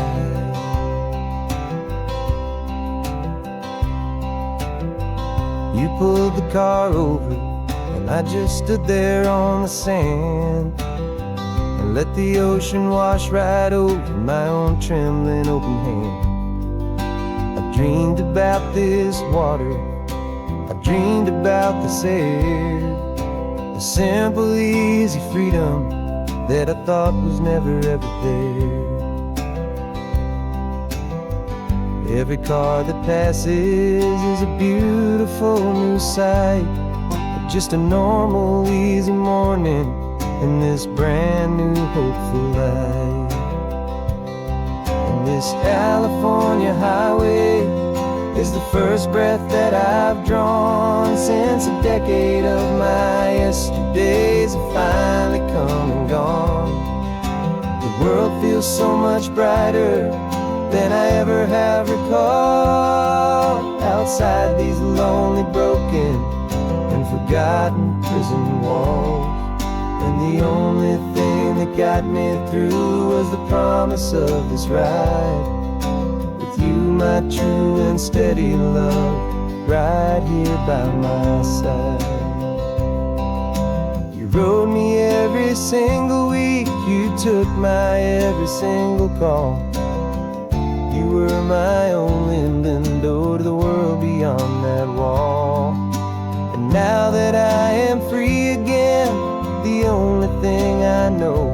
You pulled the car over and I just stood there on the sand and let the ocean wash right over my own trembling open hand. I dreamed about this water, I dreamed about this air, the simple, easy freedom that I thought was never ever there. Every car that passes is a beautiful new sight, but just a normal, easy morning in this brand new, hopeful life. And this California highway is the first breath that I've drawn since a decade of my yesterdays have finally come and gone. The world feels so much brighter than I ever have recalled. Outside these lonely, broken, and forgotten prison walls. And the only thing that got me through was the promise of this ride with you, my true and steady love, right here by my side. You rode me every single week, you took my every single call. You were my only window to the world beyond that wall. And now that I am free again, the only thing I know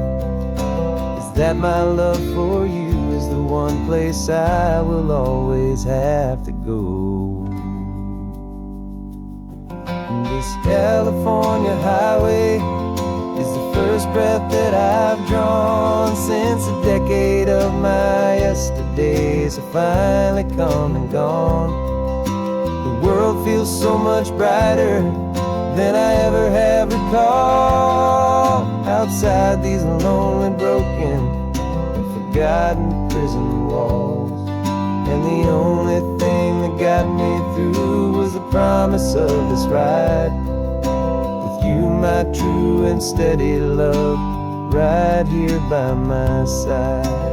is that my love for you is the one place I will always have to go. And this California highway is the first breath that I've drawn since a decade of my yesterdays have finally come and gone. The world feels so much brighter than I ever have recalled. Outside these lonely, broken, and forgotten prison walls. And the only thing that got me through was the promise of this ride with you, my true and steady love, right here by my side.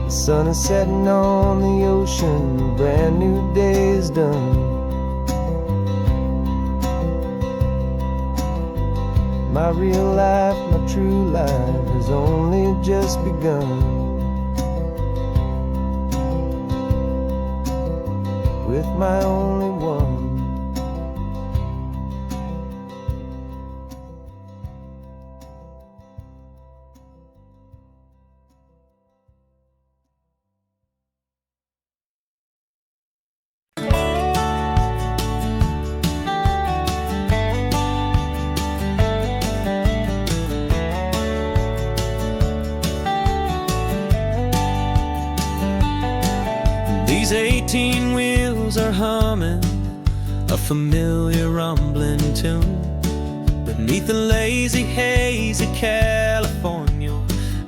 The sun is setting on the ocean, a brand new day is done. My real life, my true life has only just begun. With my only one. These 18 wheels wheels are humming a familiar rumbling tune beneath the lazy haze of California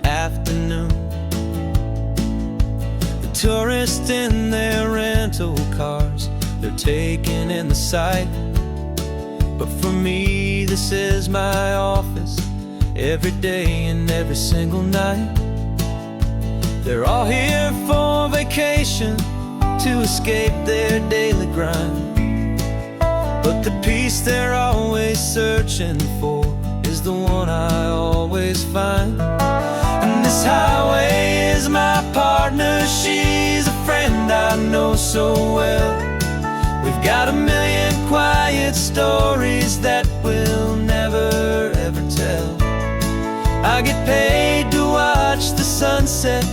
afternoon. The tourists in their rental cars, they're taking in the sight. But for me, this is my office, every day and every single night. They're all here for vacation, to escape their daily grind. But the peace they're always searching for is the one I always find. And this highway is my partner, she's a friend I know so well. We've got a million quiet stories that we'll never ever tell. I get paid to watch the sunset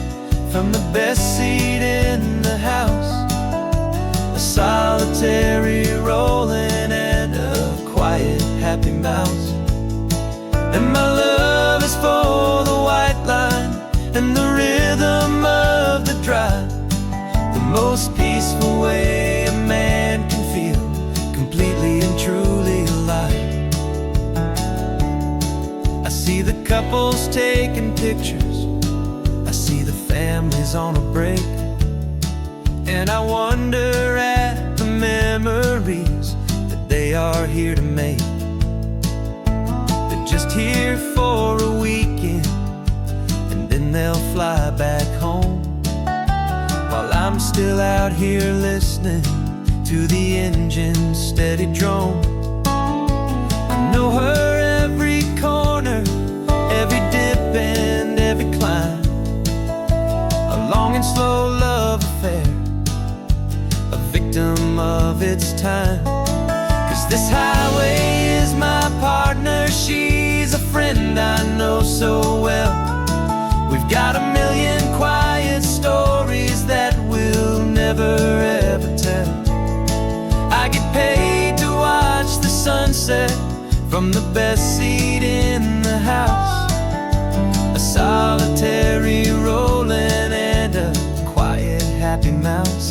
from the best seat in the house. A solitary rolling and a quiet happy mouse. And my love is for the white line and the rhythm of the drive. The most peaceful way a man can feel completely and truly alive. I see the couples taking pictures, I see the families on a break, and I wonder at the memories that they are here to make. They're just here for a weekend, and then they'll fly back home, while I'm still out here listening to the engine's steady drone. I know her every corner, every dip and every climb. A long and slow love affair, a victim of its time. 'Cause this highway is my partner, she's a friend I know so well. We've got a million quiet stories that we'll never ever tell. I get paid to watch the sunset from the best seat in the house. A solitary rolling and a quiet happy mouse.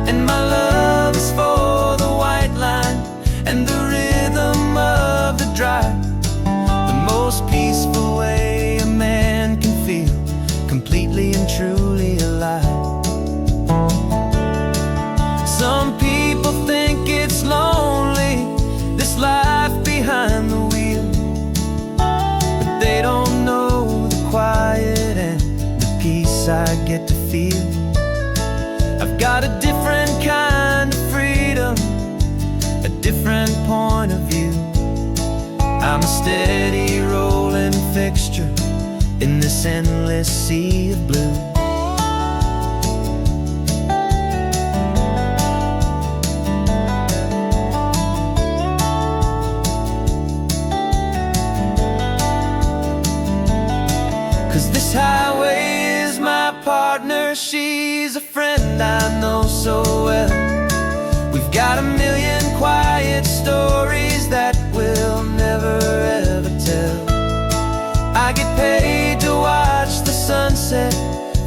And my love is for the white line and the rhythm of the drive. The most peaceful way a man can feel completely and truly alive. Some people think it's lonely, this life behind the wheel, but they don't know the quiet and the peace I get to feel. I've got a different kind of freedom, a different point of view. I'm a steady rolling fixture in this endless sea of blue. 'Cause this highway is my partner, she's a friend I know so well. We've got a million quiet stories that we'll never ever tell. I get paid to watch the sunset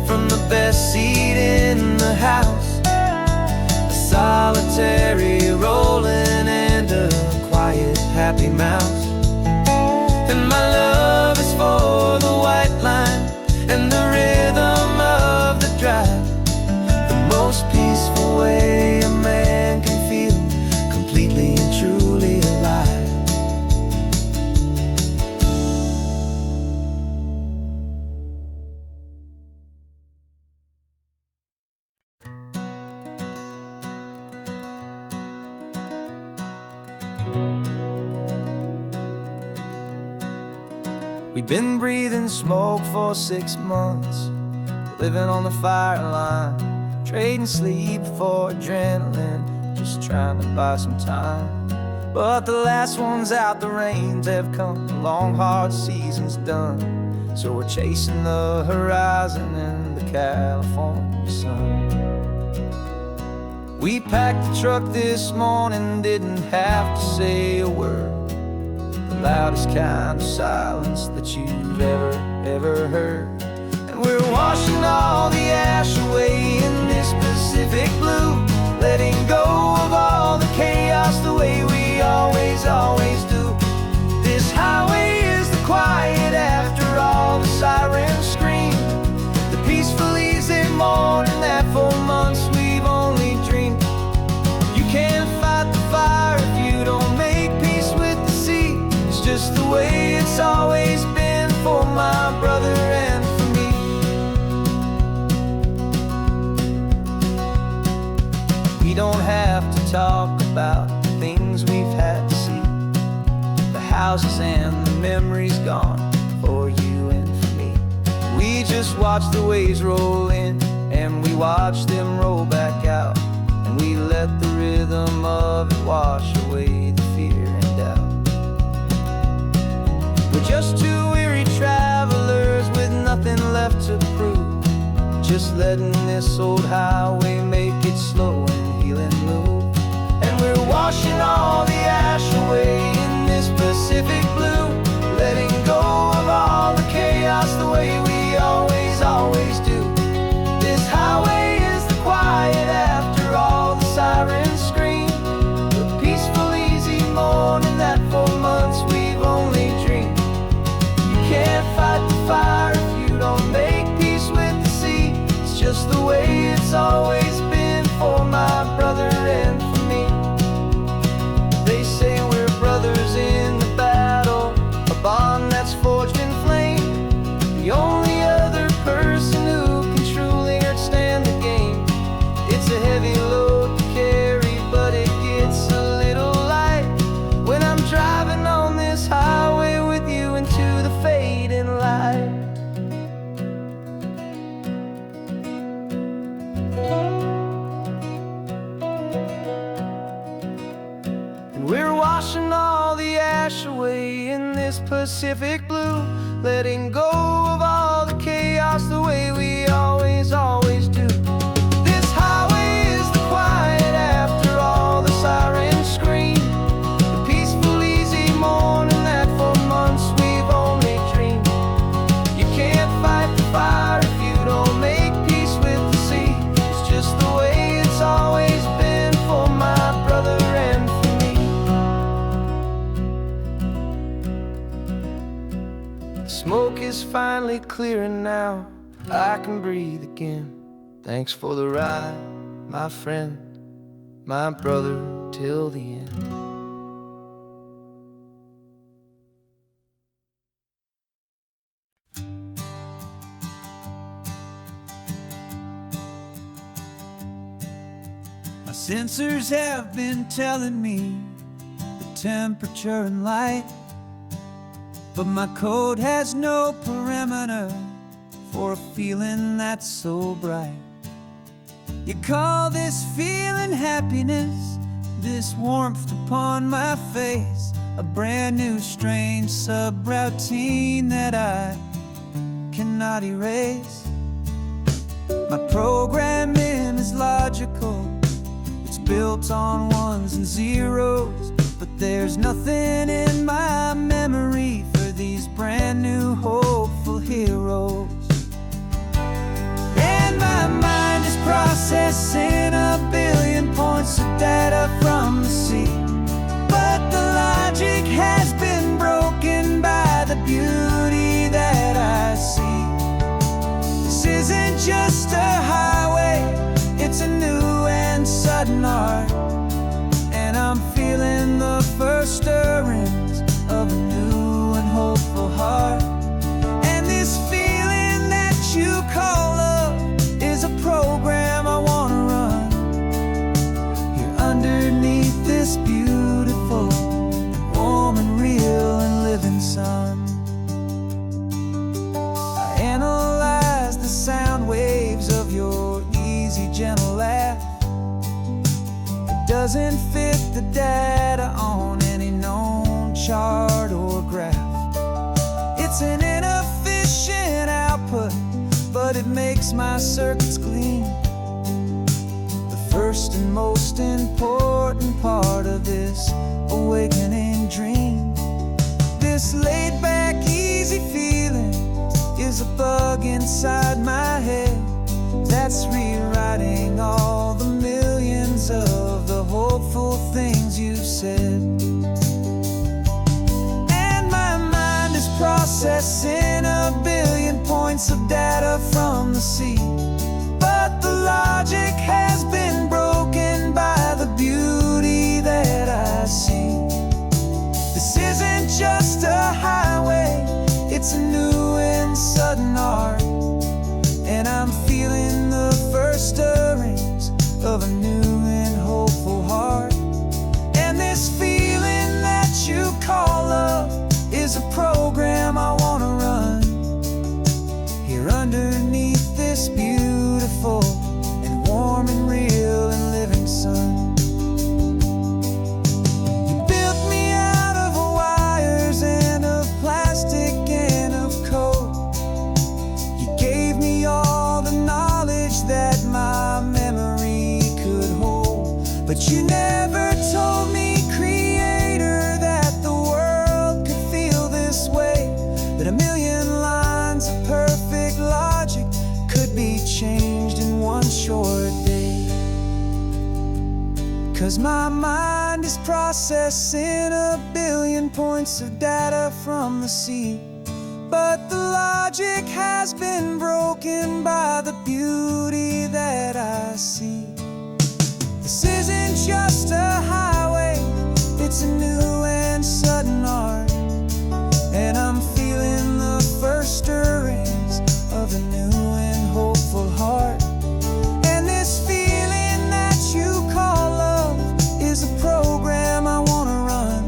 from the best seat in the house. A solitary rolling and a quiet happy mouse. And my love is for the white line and the rhythm of the drive. The most peaceful way a man can feel completely and truly alive. We've been breathing smoke for 6 months, living on the fire line, trading sleep for adrenaline, just trying to buy some time. But the last one's out, the rains have come, the long hard season's done. So we're chasing the horizon in the California sun. We packed the truck this morning, didn't have to say a word. The loudest kind of silence that you've ever heard. And we're washing all the ash away in this Pacific blue, letting go of all the chaos the way we always do. This highway is the quiet after all the sirens scream, the peaceful easy morning that for months we've only dreamed. You can't fight the fire if you don't make peace with the sea. It's just the way it's always been for my brother and for me. We don't have to talk about the things we've had to see, the houses and the memories gone for you and for me. We just watch the waves roll in and we watch them roll back out, and we let the rhythm of it wash away the fear and doubt. We're just two weary travelers with nothing left to prove, just letting this old highway make it slow and heal and move. And we're washing all the ash away in this Pacific blue, letting go of all the chaos the way we always do. This highway is the quiet after all the sirens scream, the peaceful easy morning that for months we've only dreamed. You can't fight the fire if you don't make peace with the sea. It's just the way it's always been for my brother and for me. They say we're brothers in the battle, a bond that's forged in flame. The only other person who can truly stand the game. It's a heavy load to carry, but it gets a little light when I'm driving on this highway with you into the fading light. And we're washing all the ash away in this Pacific blue, letting go of all the chaos the way we always do. This highway is the quiet after all the sirens scream, the peaceful easy morning that for months we've only dreamed. You can't fight the fire if you don't make peace with the sea. It's just the way it's always been for my brother and for me. The smoke is finally clearing now, I can breathe again. Thanks for the ride, my friend, my brother till the end. My sensors have been telling me the temperature and light, but my code has no perimeter for a feeling that's so bright. You call this feeling happiness, this warmth upon my face, a brand new strange subroutine that I cannot erase. My programming is logical, it's built on ones and zeros, but there's nothing in my memory for these brand new hopeful heroes. And my mind is processing a billion points of data from the sea, but the logic has been broken by the beauty that I see. This isn't just a highway, it's a new and sudden art, and I'm feeling the first stirrings of a new and hopeful heart. And this feeling that you call love is a program I want to run here underneath this beautiful, warm and real and living sun. I analyze the sound waves of your easy, gentle laugh. It doesn't fit the data on any known chart or graph. It's an inefficient output, but it makes my circuits clean. The first and most important part of this awakening dream. This laid-back, easy feeling is a bug inside my head that's rewriting all the millions said. And my mind is processing a billion points of data from the sea, but the logic has been broken by the beauty that I see. This isn't just a highway, it's a new and sudden art, and I'm feeling the first stirrings of a new and hopeful heart. And this feeling that you call love is a program I want to run here underneath this beautiful and warm and real and living sun. You built me out of wires and of plastic and of code. You gave me all the knowledge that my memory could hold, but you never told me, Creator, that the world could feel this way, that a million lines of perfect logic could be changed in one short day. 'Cause my mind is processing a billion points of data from the sea, but the logic has been broken by the beauty that I see. This isn't just a highway, it's a new and sudden art, and I'm feeling the first stirrings of a new and hopeful heart. And this feeling that you call love is a program I want to run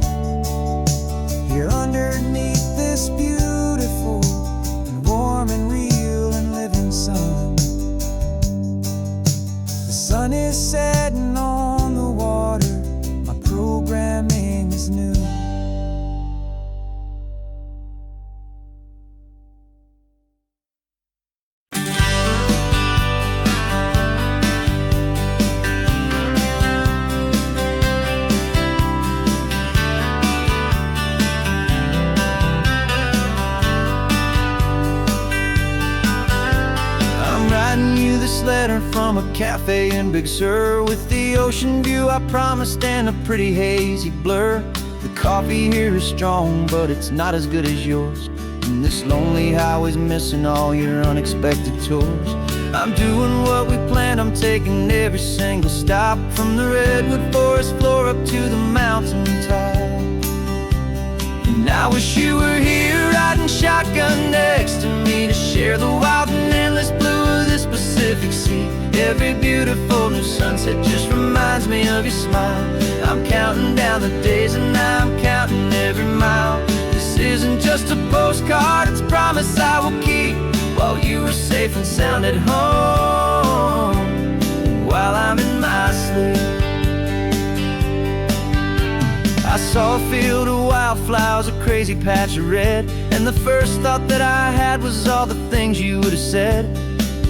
here underneath this beautiful and warm and real and living sun. The sun is setting on the water, my programming is new. Letter from a cafe in Big Sur, with the ocean view I promised and a pretty hazy blur. The coffee here is strong, but it's not as good as yours, and this lonely highway's missing all your unexpected tours. I'm doing what we planned, I'm taking every single stop, from the redwood forest floor up to the mountain top. And I wish you were here riding shotgun next to me to share the wild and endless blue of this Pacific Sea. Every beautiful new sunset just reminds me of your smile. I'm counting down the days and I'm counting every mile. This isn't just a postcard, it's a promise I will keep, while you are safe and sound at home, while I'm in my sleep. I saw a field of wildflowers, a crazy patch of red, and the first thought that I had was all the things you would have said.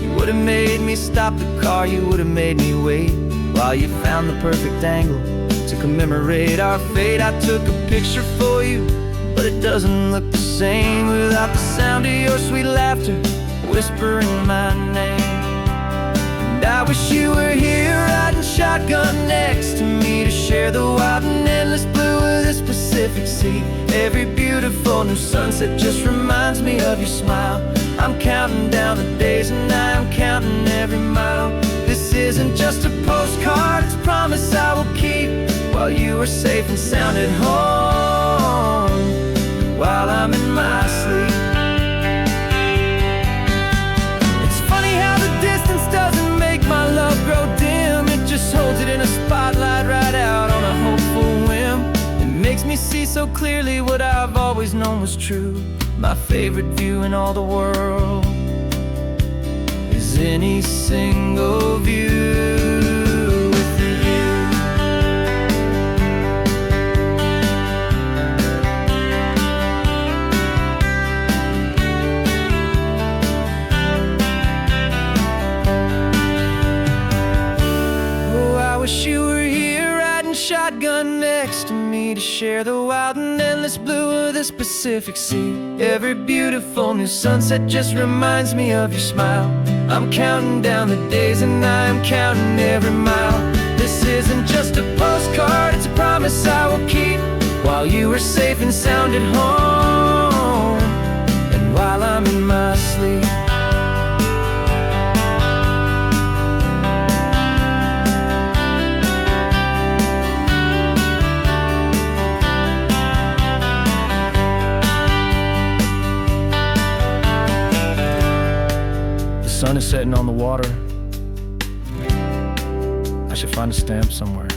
You would have made me stop the car, you would have made me wait, while you found the perfect angle to commemorate our fate. I took a picture for you, but it doesn't look the same without the sound of your sweet laughter whispering my name. And I wish you were here riding shotgun next to me to share the wild and endless blue of this Pacific Sea. Every beautiful new sunset just reminds me of your smile. I'm counting down the days and I'm counting every mile. This isn't just a postcard, it's a promise I will keep, while you are safe and sound at home, while I'm in my sleep. It's funny how the distance doesn't make my love grow dim, it just holds it in a spotlight right out on a hopeful whim. It makes me see so clearly what I've always known was true. My favorite view in all the world is any single view with you. Oh, I wish you were here riding shotgun next to me to share the wild and endless blue of this Pacific Sea. Every beautiful new sunset just reminds me of your smile. I'm counting down the days and I'm counting every mile. This This isn't just a postcard, it's a promise I will keep, while you are safe and sound at home, and while I'm in my sleep. The sun is setting on the water. I should find a stamp somewhere.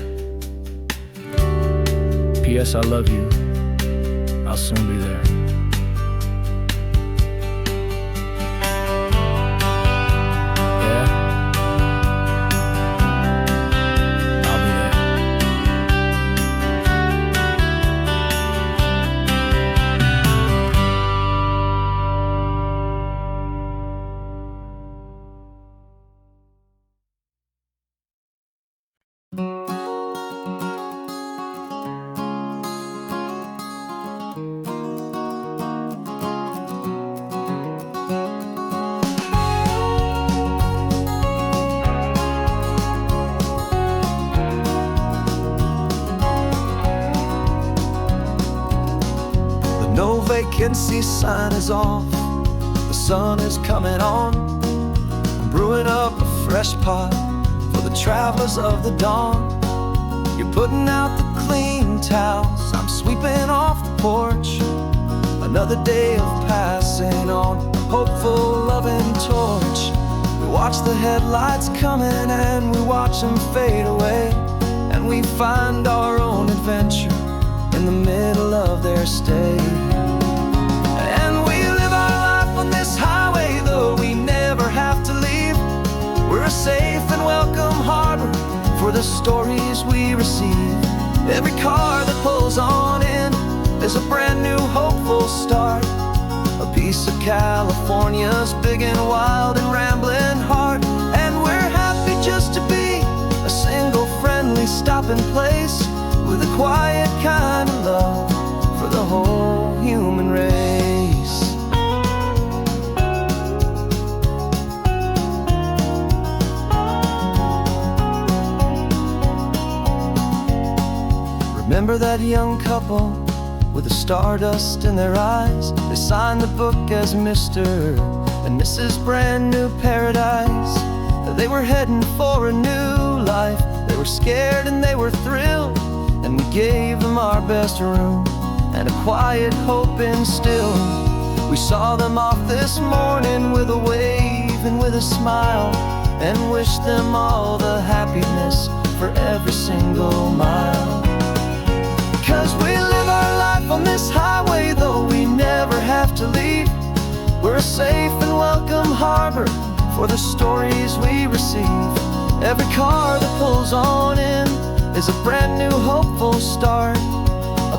P.S. I love you. I'll soon be there. Yeah? I'll be there. No vacancy sign is off, the sun is coming on. I'm brewing up a fresh pot for the travelers of the dawn. You're putting out the clean towels, I'm sweeping off the porch. Another day of passing on, a hopeful, loving torch. We watch the headlights coming and we watch them fade away, and we find our own adventure in the middle of their stay. And we live our life on this highway, though we never have to leave. We're a safe and welcome harbor for the stories we receive. Every car that pulls on in is a brand new hopeful start, a piece of California's big and wild and rambling heart. And we're happy just to be a single friendly stopping place, with a quiet kind of love for the whole human race. Remember that young couple with the stardust in their eyes? They signed the book as Mr. and Mrs. Brand New Paradise. They were heading for a new life. They were scared and they were thrilled, and we gave them our best room and a quiet hope instilled. We saw them off this morning with a wave and with a smile, and wished them all the happiness for every single mile. 'Cause we live our life on this highway, though we never have to leave. We're a safe and welcome harbor for the stories we receive. Every car that pulls on in is a brand new hopeful start,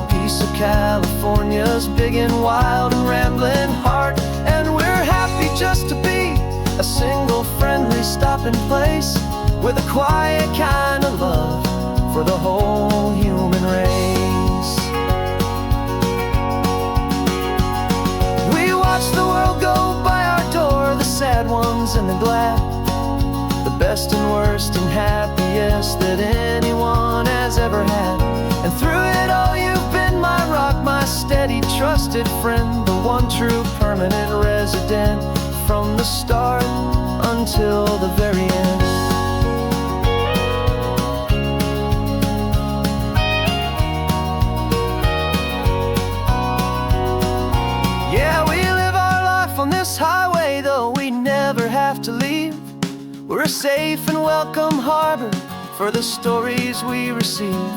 a piece of California's big and wild and rambling heart. And we're happy just to be a single friendly stopping place, with a quiet kind of love for the whole human race. We watch the world go by our door, the sad ones and the glad, the best and worst and happiest that anyone has ever had. And through it all you've been my rock, my steady trusted friend, the one true permanent resident, from the start until the very end. Yeah, we live our life on this highway, though we never have to leave. We're a safe and welcome harbor for the stories we receive.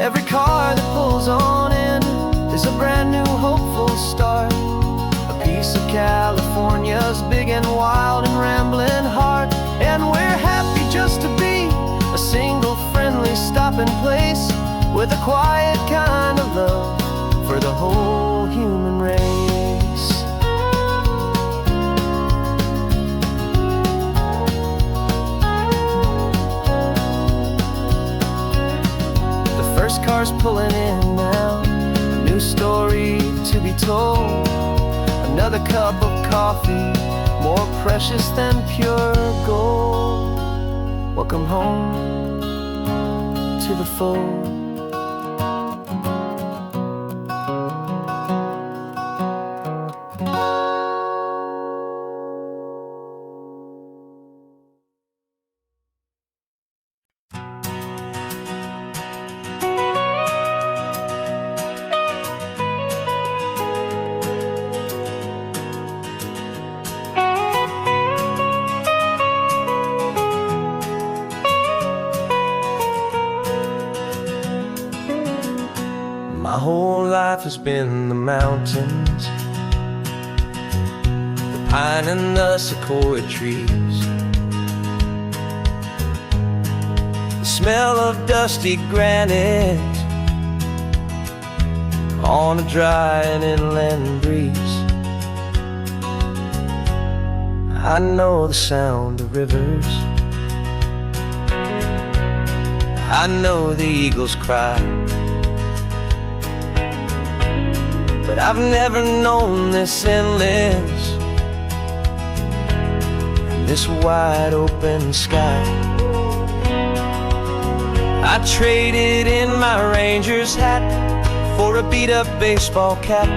Every car that pulls on in is a brand new hopeful start, a piece of California's big and wild and rambling heart. And we're happy just to be a single friendly stopping place, with a quiet kind of love for the whole human race. First car's pulling in now, a new story to be told. Another cup of coffee, more precious than pure gold. Welcome home, to the fore. My whole life has been the mountains, the pine and the sequoia trees, the smell of dusty granite on a dry and inland breeze. I know the sound of rivers, I know the eagles cry, but I've never known this endless and this wide open sky. I traded in my Ranger's hat for a beat-up baseball cap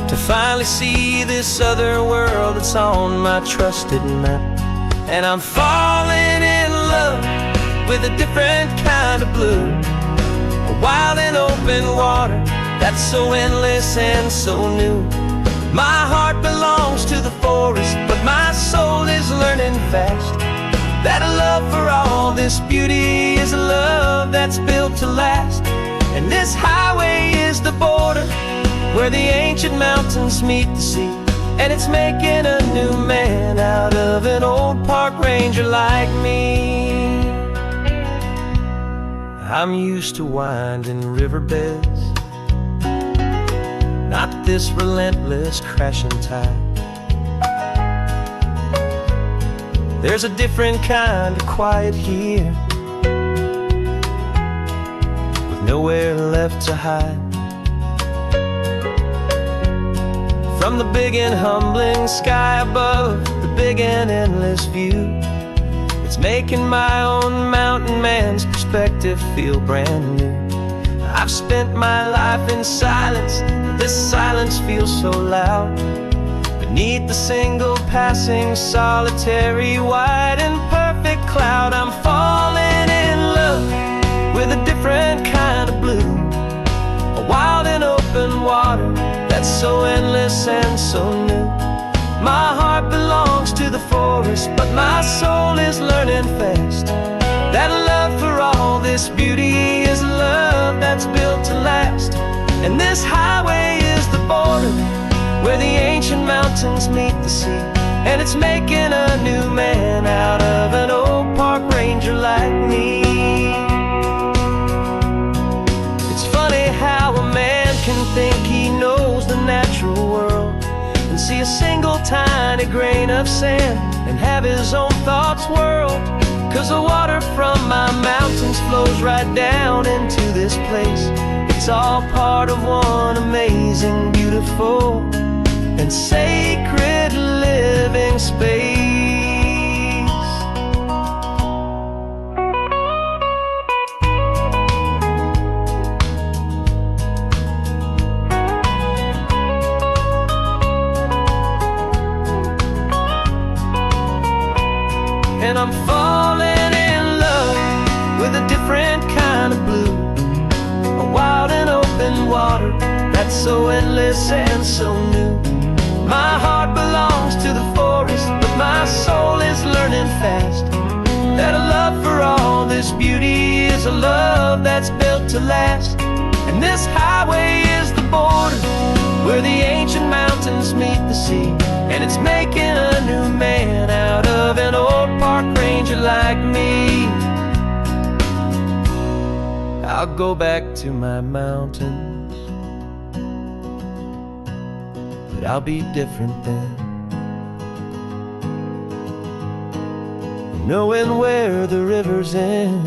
to finally see this other world that's on my trusted map. And I'm falling in love with a different kind of blue, a wild and open water that's so endless and so new. My heart belongs to the forest, but my soul is learning fast that a love for all this beauty is a love that's built to last. And this highway is the border where the ancient mountains meet the sea, and it's making a new man out of an old park ranger like me. I'm used to winding riverbeds, not this relentless crashing tide. There's a different kind of quiet here, with nowhere left to hide. From the big and humbling sky above, the big and endless view, it's making my own mountain man's perspective feel brand new. I've spent my life in silence, this silence feels so loud. Beneath the single passing solitary white and perfect cloud, I'm falling in love with a different kind of blue, a wild and open water that's so endless and so new. My heart belongs to the forest, but my soul is learning fast that a love for all this beauty is a love that's built to last. And this highway is the border where the ancient mountains meet the sea, and it's making a new man out of an old park ranger like me. It's funny how a man can think he knows the natural world and see a single tiny grain of sand and have his own thoughts whirl. 'Cause the water from my mountains flows right down into this place. It's all part of one amazing, beautiful, and sacred living space. And I'm falling in love with a different kind of blue, a wild and open water that's so endless and so new. My heart belongs to the forest, but my soul is learning fast that a love for all this beauty is a love that's built to last. And this highway is the border where the ancient mountains meet the sea, and it's making a new man out of an old park ranger like me. I'll go back to my mountains, but I'll be different then, knowing where the rivers end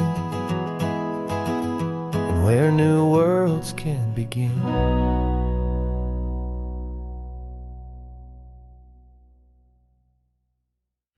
and where new worlds can begin.